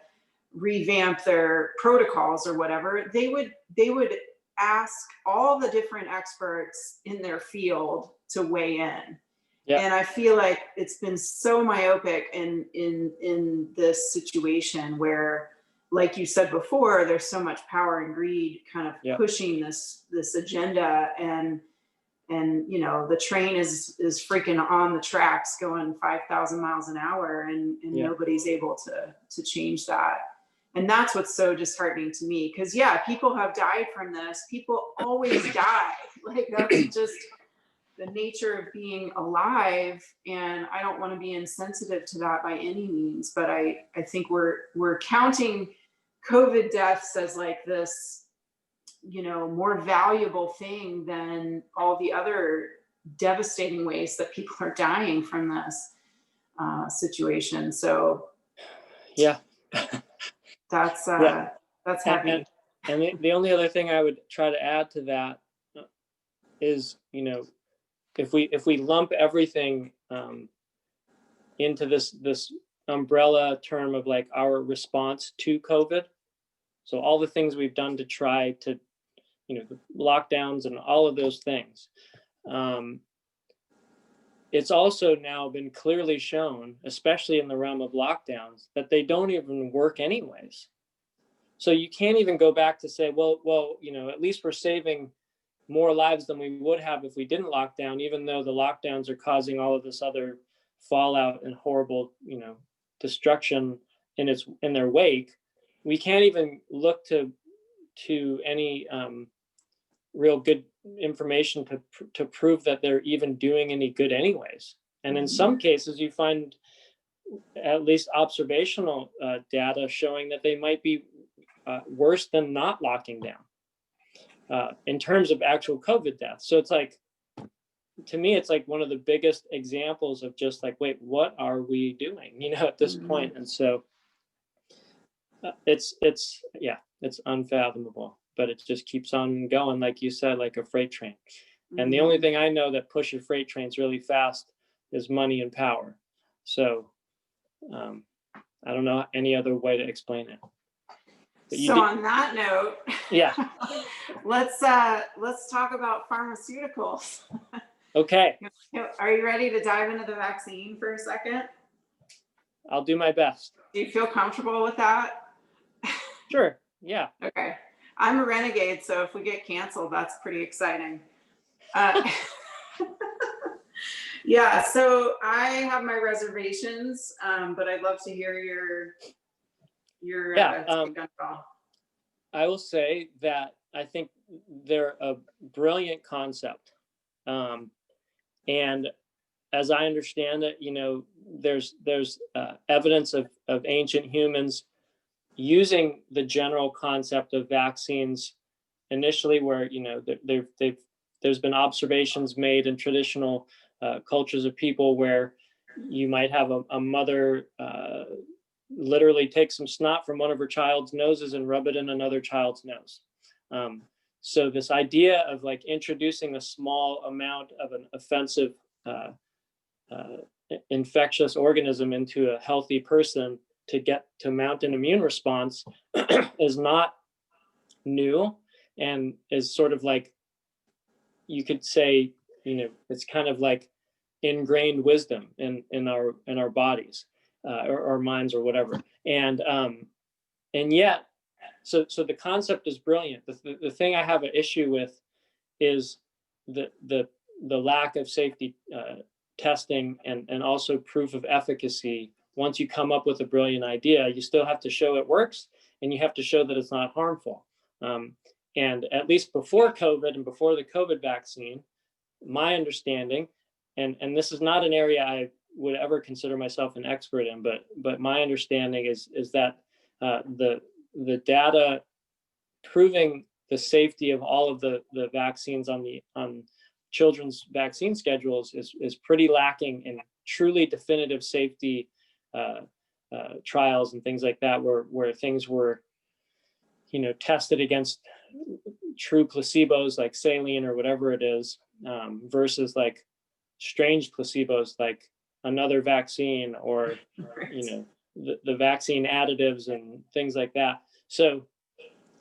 revamp their protocols or whatever, they would ask all the different experts in their field to weigh in. Yep. And I feel like it's been so myopic in this situation where, like you said before, there's so much power and greed kind of pushing this agenda, and the train is freaking on the tracks going 5,000 miles an hour, and nobody's able to change that. And that's what's so disheartening to me, because people have died from this. People always die. Like, that's just the nature of being alive. And I don't want to be insensitive to that by any means, but I think we're counting COVID deaths as like this, more valuable thing than all the other devastating ways that people are dying from this situation. So that's heavy. And the only other thing I would try to add to that is, if we lump everything into this umbrella term of like our response to COVID, so all the things we've done to try to, the lockdowns and all of those things, it's also now been clearly shown, especially in the realm of lockdowns, that they don't even work anyways. So you can't even go back to say, well, at least we're saving more lives than we would have if we didn't lock down, even though the lockdowns are causing all of this other fallout and horrible, destruction in their wake. We can't even look to any real good information to prove that they're even doing any good anyways. And in some cases, you find at least observational data showing that they might be worse than not locking down in terms of actual COVID deaths. So it's like, to me, it's like one of the biggest examples of just like, wait, what are we doing, at this point? And so it's unfathomable, but it just keeps on going, like you said, like a freight train. And the only thing I know that pushes freight trains really fast is money and power. So I don't know any other way to explain it. So on that note, yeah, let's talk about pharmaceuticals. Okay. Are you ready to dive into the vaccine for a second? I'll do my best. Do you feel comfortable with that? Sure. Yeah. Okay. I'm a renegade, so if we get canceled, that's pretty exciting. Yeah, so I have my reservations, but I'd love to hear your take on it all. I will say that I think they're a brilliant concept. And as I understand it, there's evidence of ancient humans using the general concept of vaccines initially, where there's been observations made in traditional cultures of people where you might have a mother literally take some snot from one of her child's noses and rub it in another child's nose. So this idea of like introducing a small amount of an offensive infectious organism into a healthy person to mount an immune response is not new, and is sort of like, you could say, it's kind of like ingrained wisdom in our bodies or minds or whatever. And yet, so the concept is brilliant. The thing I have an issue with is the lack of safety testing and also proof of efficacy. Once you come up with a brilliant idea, you still have to show it works, and you have to show that it's not harmful. And at least before COVID and before the COVID vaccine, my understanding, and this is not an area I would ever consider myself an expert in, but my understanding is that the data proving the safety of all of the vaccines on children's vaccine schedules is pretty lacking in truly definitive safety trials and things like that, where things were tested against true placebos like saline or whatever it is, versus like strange placebos like another vaccine or the vaccine additives and things like that. So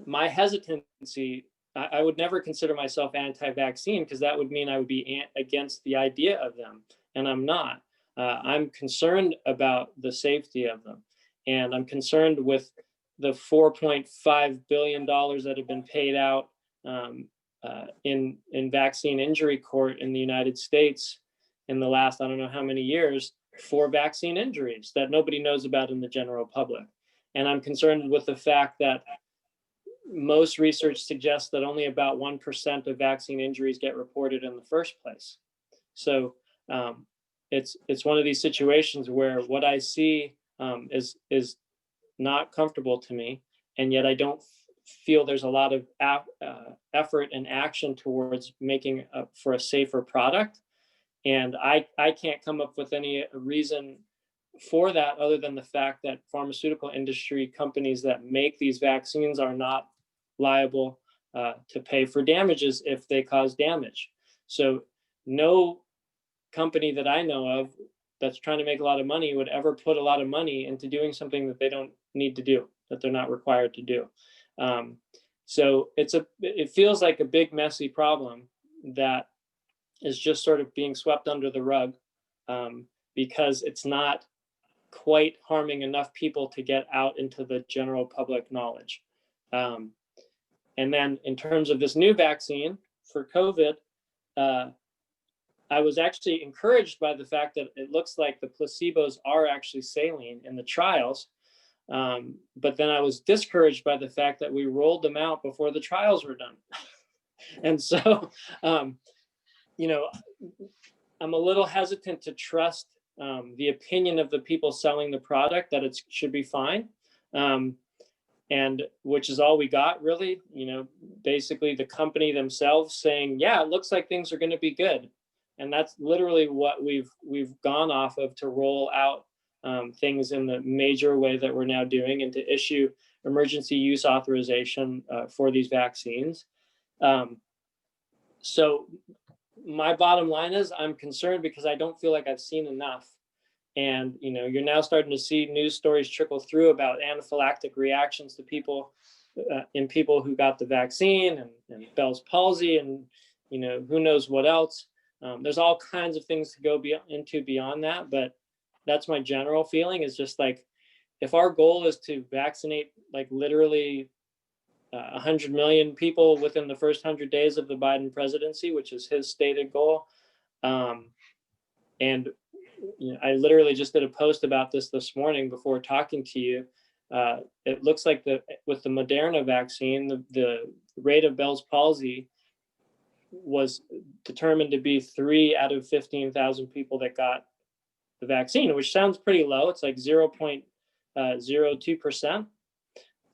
my hesitancy, I would never consider myself anti-vaccine, because that would mean I would be against the idea of them, and I'm not. I'm concerned about the safety of them, and I'm concerned with the $4.5 billion that have been paid out in vaccine injury court in the United States in the last, I don't know how many years, for vaccine injuries that nobody knows about in the general public. And I'm concerned with the fact that most research suggests that only about 1% of vaccine injuries get reported in the first place. So it's one of these situations where what I see is not comfortable to me, and yet I don't feel there's a lot of effort and action towards making for a safer product. And I can't come up with any reason for that other than the fact that pharmaceutical industry companies that make these vaccines are not liable to pay for damages if they cause damage. So no company that I know of that's trying to make a lot of money would ever put a lot of money into doing something that they don't need to do, that they're not required to do. So it feels like a big messy problem that is just sort of being swept under the rug because it's not quite harming enough people to get out into the general public knowledge. And then in terms of this new vaccine for COVID, I was actually encouraged by the fact that it looks like the placebos are actually saline in the trials. But then I was discouraged by the fact that we rolled them out before the trials were done. And so, I'm a little hesitant to trust the opinion of the people selling the product that it should be fine. And which is all we got, really, basically the company themselves saying, yeah, it looks like things are going to be good. And that's literally what we've gone off of to roll out things in the major way that we're now doing, and to issue emergency use authorization for these vaccines. So my bottom line is I'm concerned because I don't feel like I've seen enough. And, you're now starting to see news stories trickle through about anaphylactic reactions to people in people who got the vaccine, and Bell's palsy, and, who knows what else. There's all kinds of things to go into beyond that. But that's my general feeling, is just like, if our goal is to vaccinate like literally 100 million people within the first 100 days of the Biden presidency, which is his stated goal. And I literally just did a post about this morning before talking to you. It looks like with the Moderna vaccine, the rate of Bell's palsy was determined to be 3 out of 15,000 people that got the vaccine, which sounds pretty low. It's like 0.02%.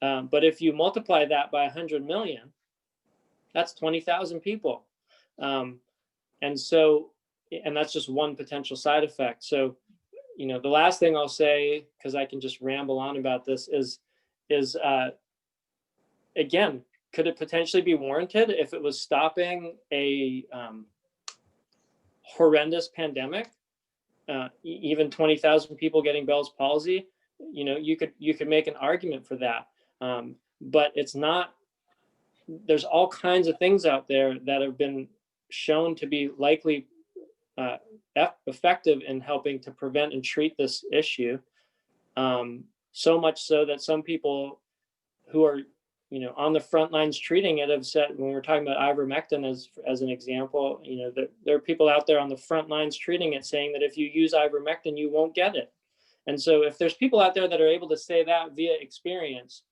But if you multiply that by 100 million, that's 20,000 people. And that's just one potential side effect. So, the last thing I'll say, because I can just ramble on about this, is again, could it potentially be warranted if it was stopping a horrendous pandemic? Even 20,000 people getting Bell's palsy, you could make an argument for that. But it's not. There's all kinds of things out there that have been shown to be likely effective in helping to prevent and treat this issue. So much so that some people who are, on the front lines treating it have said, when we're talking about ivermectin as an example, there are people out there on the front lines treating it saying that if you use ivermectin, you won't get it. And so if there's people out there that are able to say that via experience,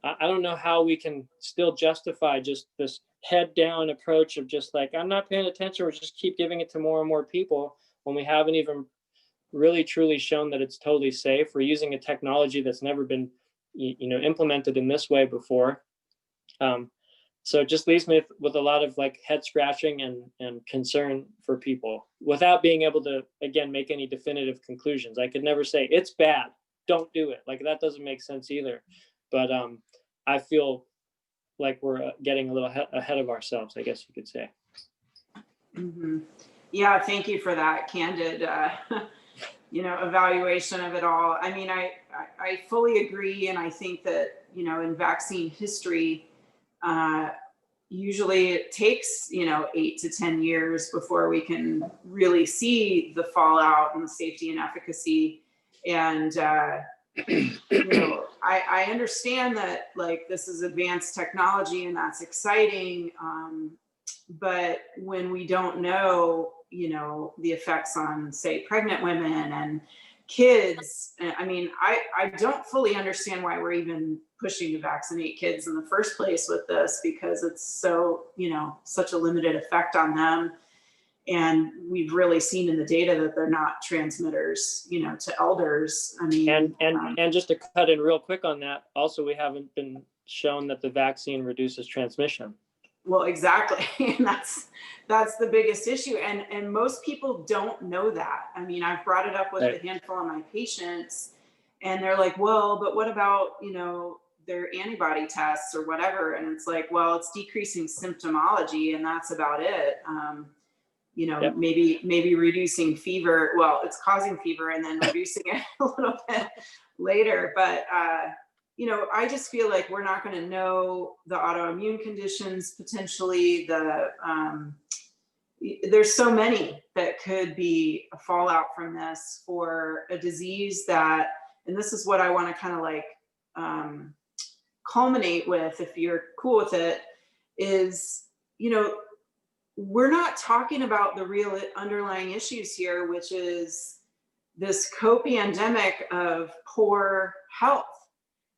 I don't know how we can still justify just this head down approach of just like, I'm not paying attention, or just keep giving it to more and more people when we haven't even really truly shown that it's totally safe. We're using a technology that's never been, implemented in this way before. So it just leaves me with a lot of like head scratching and concern for people without being able to, again, make any definitive conclusions. I could never say it's bad, don't do it. Like, that doesn't make sense either. But I feel like we're getting a little ahead of ourselves, I guess you could say. Mm-hmm. Yeah, thank you for that candid, evaluation of it all. I mean, I fully agree, and I think that in vaccine history, usually it takes 8 to 10 years before we can really see the fallout and the safety and efficacy. And I understand that like this is advanced technology and that's exciting, but when we don't know, the effects on, say, pregnant women and kids, I mean, I don't fully understand why we're even pushing to vaccinate kids in the first place with this, because it's so, such a limited effect on them. And we've really seen in the data that they're not transmitters, to elders. I mean, and just to cut in real quick on that, also, we haven't been shown that the vaccine reduces transmission. Well, exactly. And that's the biggest issue. And most people don't know that. I mean, I've brought it up with a handful of my patients, and they're like, well, but what about, their antibody tests or whatever? And it's like, well, it's decreasing symptomology and that's about it. Yep. maybe reducing fever. Well, it's causing fever and then reducing it a little bit later. But, I just feel like we're not going to know the autoimmune conditions, potentially there's so many that could be a fallout from this for a disease that, and this is what I want to kind of like culminate with, if you're cool with it, is, we're not talking about the real underlying issues here, which is this co-pandemic of poor health.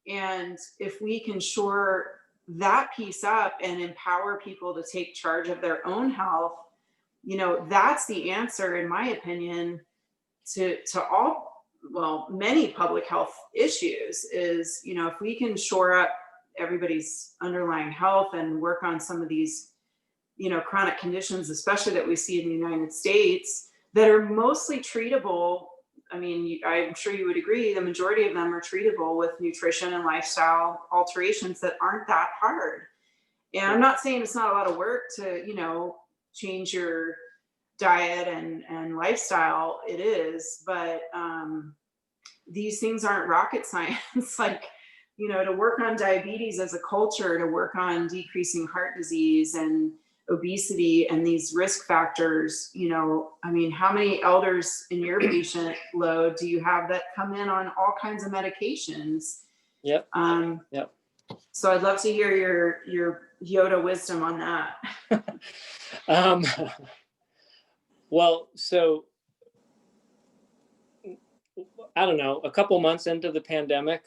And if we can shore that piece up and empower people to take charge of their own health, that's the answer, in my opinion, to all, well, many public health issues is, if we can shore up everybody's underlying health and work on some of these, chronic conditions, especially that we see in the United States, that are mostly treatable. I mean, I'm sure you would agree, the majority of them are treatable with nutrition and lifestyle alterations that aren't that hard. And I'm not saying it's not a lot of work to, change your diet and lifestyle, it is. But these things aren't rocket science. Like, you know, to work on diabetes as a culture, to work on decreasing heart disease and obesity and these risk factors, you know, I mean, how many elders in your patient load do you have that come in on all kinds of medications? Yep. Um, Yep. so I'd love to hear your Yoda wisdom on that. Well, so I don't know, a couple months into the pandemic,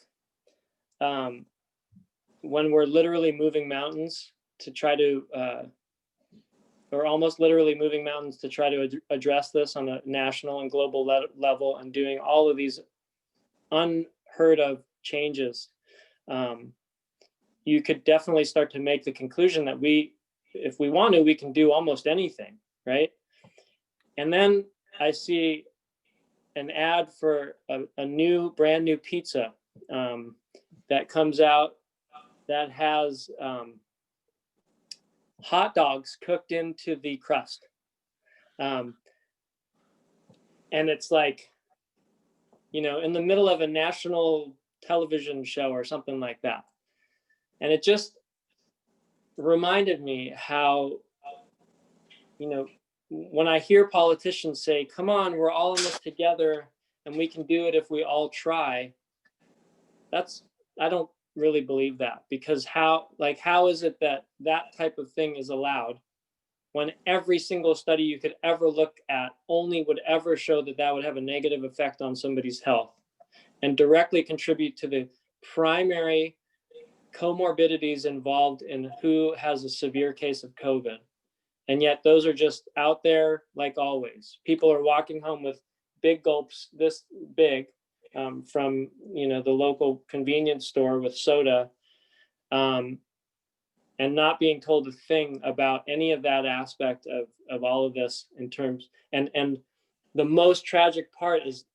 when we're literally moving mountains to try to, or almost literally moving mountains to try to address this on a national and global level, and doing all of these unheard of changes, you could definitely start to make the conclusion that if we want to, we can do almost anything, right? And then I see an ad for a brand new pizza that comes out that has hot dogs cooked into the crust. And it's like, you know, in the middle of a national television show or something like that. And it just reminded me how, you know, when I hear politicians say, come on, we're all in this together and we can do it if we all try, I don't really believe that, because how is it that type of thing is allowed when every single study you could ever look at only would ever show that would have a negative effect on somebody's health and directly contribute to the primary comorbidities involved in who has a severe case of COVID. And yet those are just out there like always. People are walking home with big gulps this big from, you know, the local convenience store with soda, and not being told a thing about any of that aspect of all of this in terms, and the most tragic part is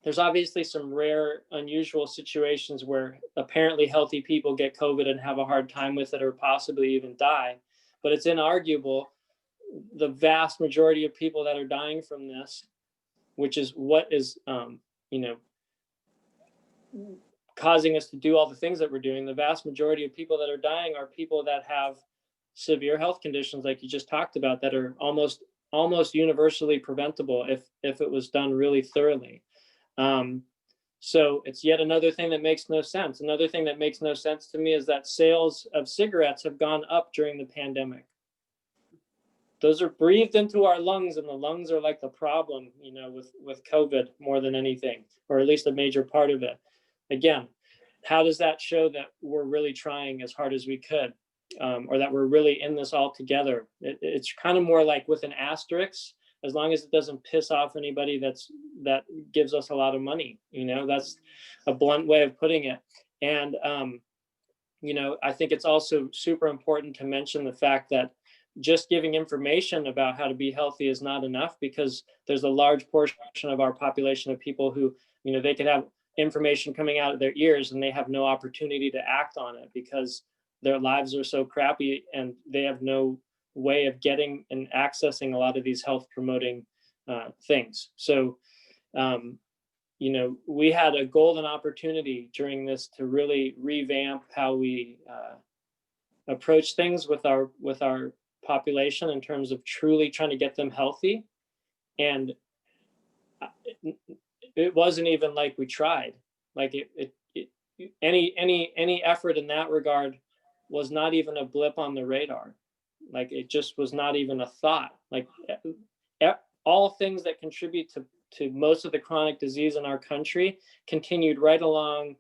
there's obviously some rare, unusual situations where apparently healthy people get COVID and have a hard time with it or possibly even die. But it's inarguable the vast majority of people that are dying from this, which is what is, you know, causing us to do all the things that we're doing. The vast majority of people that are dying are people that have severe health conditions, like you just talked about, that are almost universally preventable if it was done really thoroughly. So it's yet another thing that makes no sense. Another thing that makes no sense to me is that sales of cigarettes have gone up during the pandemic. Those are breathed into our lungs, and the lungs are like the problem, you know, with COVID more than anything, or at least a major part of it. Again, how does that show that we're really trying as hard as we could, or that we're really in this all together? It's kind of more like with an asterisk, as long as it doesn't piss off anybody that gives us a lot of money. You know, that's a blunt way of putting it. And, you know, I think it's also super important to mention the fact that just giving information about how to be healthy is not enough, because there's a large portion of our population of people who, you know, they could have information coming out of their ears and they have no opportunity to act on it because their lives are so crappy and they have no way of getting and accessing a lot of these health promoting things. So, you know, we had a golden opportunity during this to really revamp how we approach things with our population in terms of truly trying to get them healthy. And it wasn't even like we tried. Like any effort in that regard was not even a blip on the radar. Like it just was not even a thought. Like all things that contribute to most of the chronic disease in our country continued right along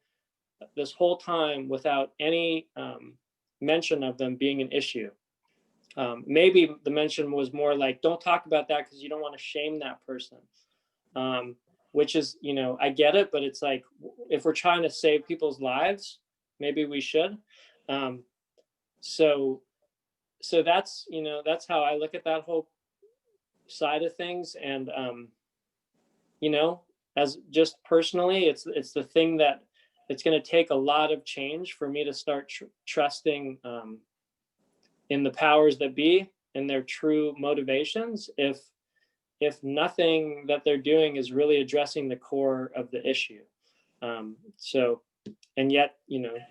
this whole time without any mention of them being an issue. Maybe the mention was more like, don't talk about that because you don't want to shame that person. Which is, you know, I get it, but it's like, if we're trying to save people's lives, maybe we should. So that's, you know, that's how I look at that whole side of things. And, you know, as just personally, it's the thing that it's going to take a lot of change for me to start trusting in the powers that be in their true motivations if nothing that they're doing is really addressing the core of the issue. So, and yet,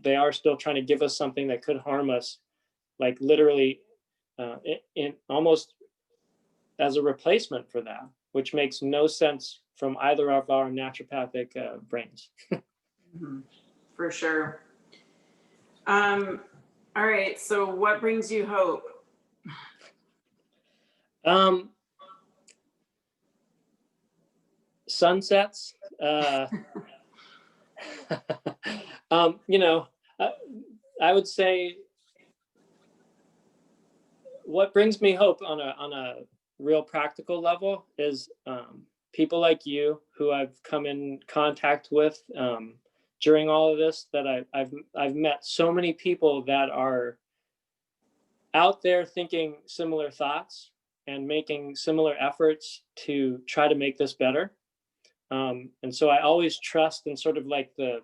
they are still trying to give us something that could harm us, like literally in almost as a replacement for that, which makes no sense from either of our naturopathic brains. Mhm. For sure. All right. So what brings you hope? Sunsets. I would say what brings me hope on a real practical level is people like you who I've come in contact with during all of this, that I've met so many people that are out there thinking similar thoughts and making similar efforts to try to make this better. And so I always trust in sort of like the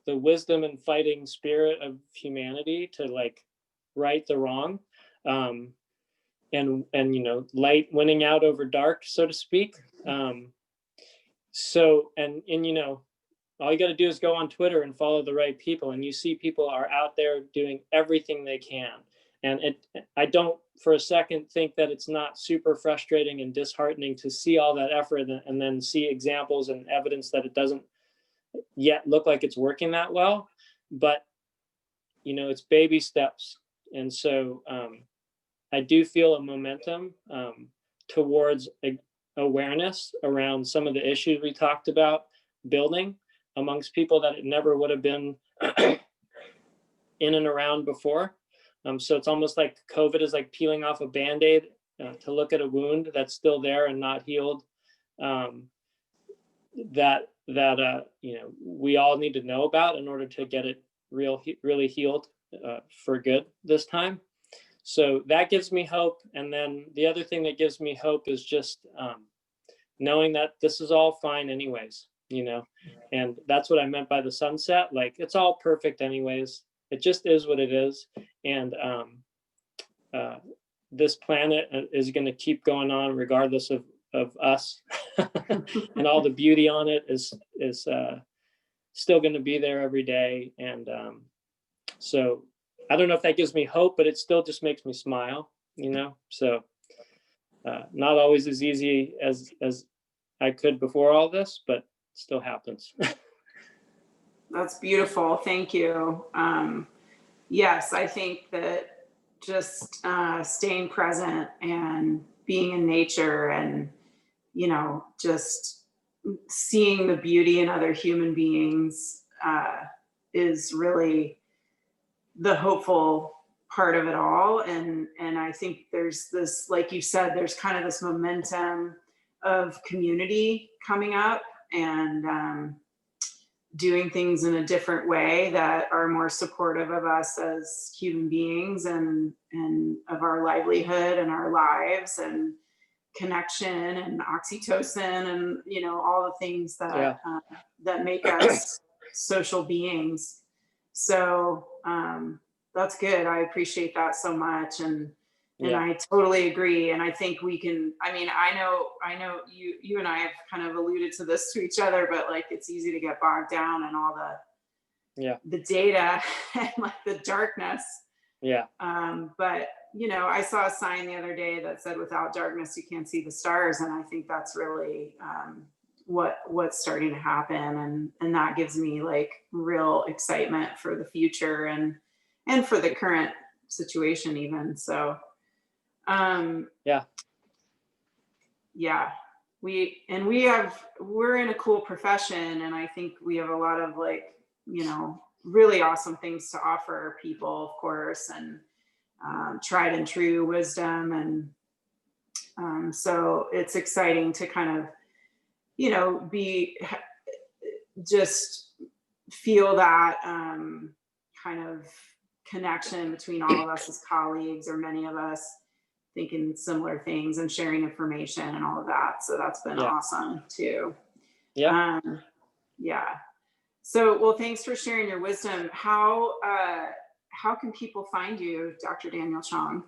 wisdom and fighting spirit of humanity to like right the wrong, and light winning out over dark, so to speak. So all you got to do is go on Twitter and follow the right people, and you see people are out there doing everything they can. And I don't for a second think that it's not super frustrating and disheartening to see all that effort and then see examples and evidence that it doesn't yet look like it's working that well. But it's baby steps. And so I do feel a momentum towards awareness around some of the issues we talked about building amongst people that it never would have been in and around before. So it's almost like COVID is like peeling off a Band-Aid to look at a wound that's still there and not healed. That we all need to know about in order to get it really healed for good this time. So that gives me hope. And then the other thing that gives me hope is just knowing that this is all fine anyways, and that's what I meant by the sunset. Like, it's all perfect anyways. It just is what it is. And this planet is going to keep going on regardless of us. And all the beauty on it is still going to be there every day. And so I don't know if that gives me hope, but it still just makes me smile, so not always as easy as I could before all this, but it still happens. That's beautiful. Thank you. Yes, I think that just staying present and being in nature and, just seeing the beauty in other human beings is really the hopeful part of it all. And I think there's this, like you said, there's kind of this momentum of community coming up and doing things in a different way that are more supportive of us as human beings and of our livelihood and our lives and connection and oxytocin and all the things that that make us social beings. So that's good. I appreciate that so much. And I totally agree. And I think we can, I know you and I have kind of alluded to this to each other, but like, it's easy to get bogged down in all the data and like the darkness. But I saw a sign the other day that said, without darkness, you can't see the stars. And I think that's really what's starting to happen. And that gives me like real excitement for the future and for the current situation even. So we're in a cool profession, and I think we have a lot of like, really awesome things to offer people, of course, and tried and true wisdom. And so it's exciting to kind of, just feel that kind of connection between all of us as colleagues, or many of us thinking similar things and sharing information and all of that. So that's been awesome too. So, well, thanks for sharing your wisdom. How can people find you, Dr. Daniel Chong?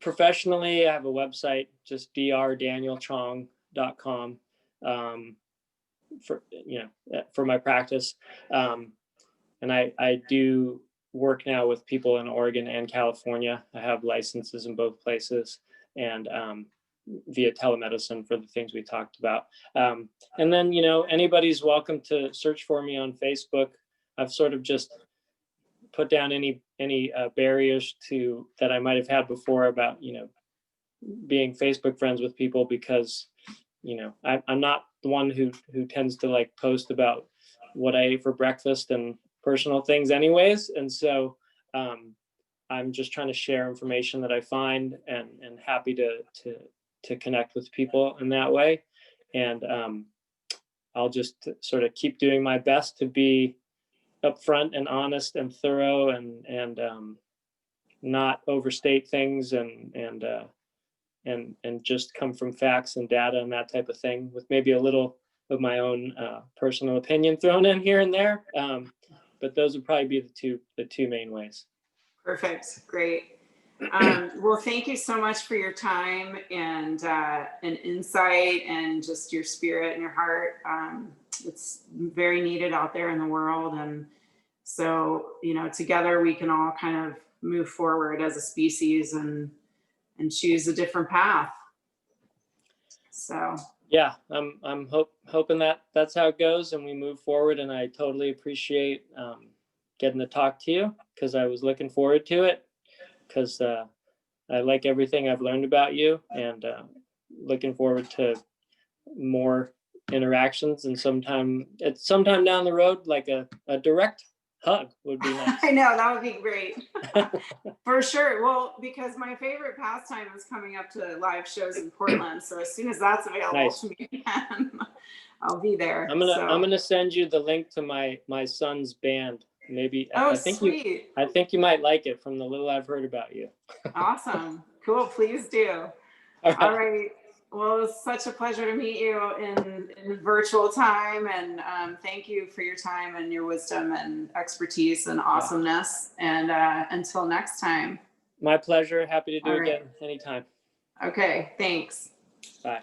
Professionally, I have a website, just drdanielchong.com, for my practice. And I do work now with people in Oregon and California. I have licenses in both places, and via telemedicine for the things we talked about. And then, anybody's welcome to search for me on Facebook. I've sort of just put down any barriers that I might have had before about, being Facebook friends with people, because, I'm not the one who tends to like post about what I ate for breakfast and personal things anyways. And so I'm just trying to share information that I find, and happy to connect with people in that way. And I'll just sort of keep doing my best to be upfront and honest and thorough, and not overstate things, and just come from facts and data and that type of thing, with maybe a little of my own personal opinion thrown in here and there. But those would probably be the two main ways. Perfect. Great. Well, thank you so much for your time and insight, and just your spirit and your heart. It's very needed out there in the world. And so, together we can all kind of move forward as a species and choose a different path. So yeah, I'm hoping that that's how it goes, and we move forward. And I totally appreciate getting to talk to you, because I was looking forward to it, because I like everything I've learned about you, and looking forward to more interactions. And sometime down the road, like a direct hug would be nice. I know, that would be great. For sure. Well, because my favorite pastime is coming up to live shows in Portland. So as soon as that's available to me again, I'll be there. I'm gonna send you the link to my son's band. Maybe I think you might like it, from the little I've heard about you. Awesome. Cool. Please do. All right. Well, it was such a pleasure to meet you in virtual time, and thank you for your time and your wisdom and expertise and awesomeness. And until next time. My pleasure. Happy to do it again anytime. Okay. Thanks. Bye.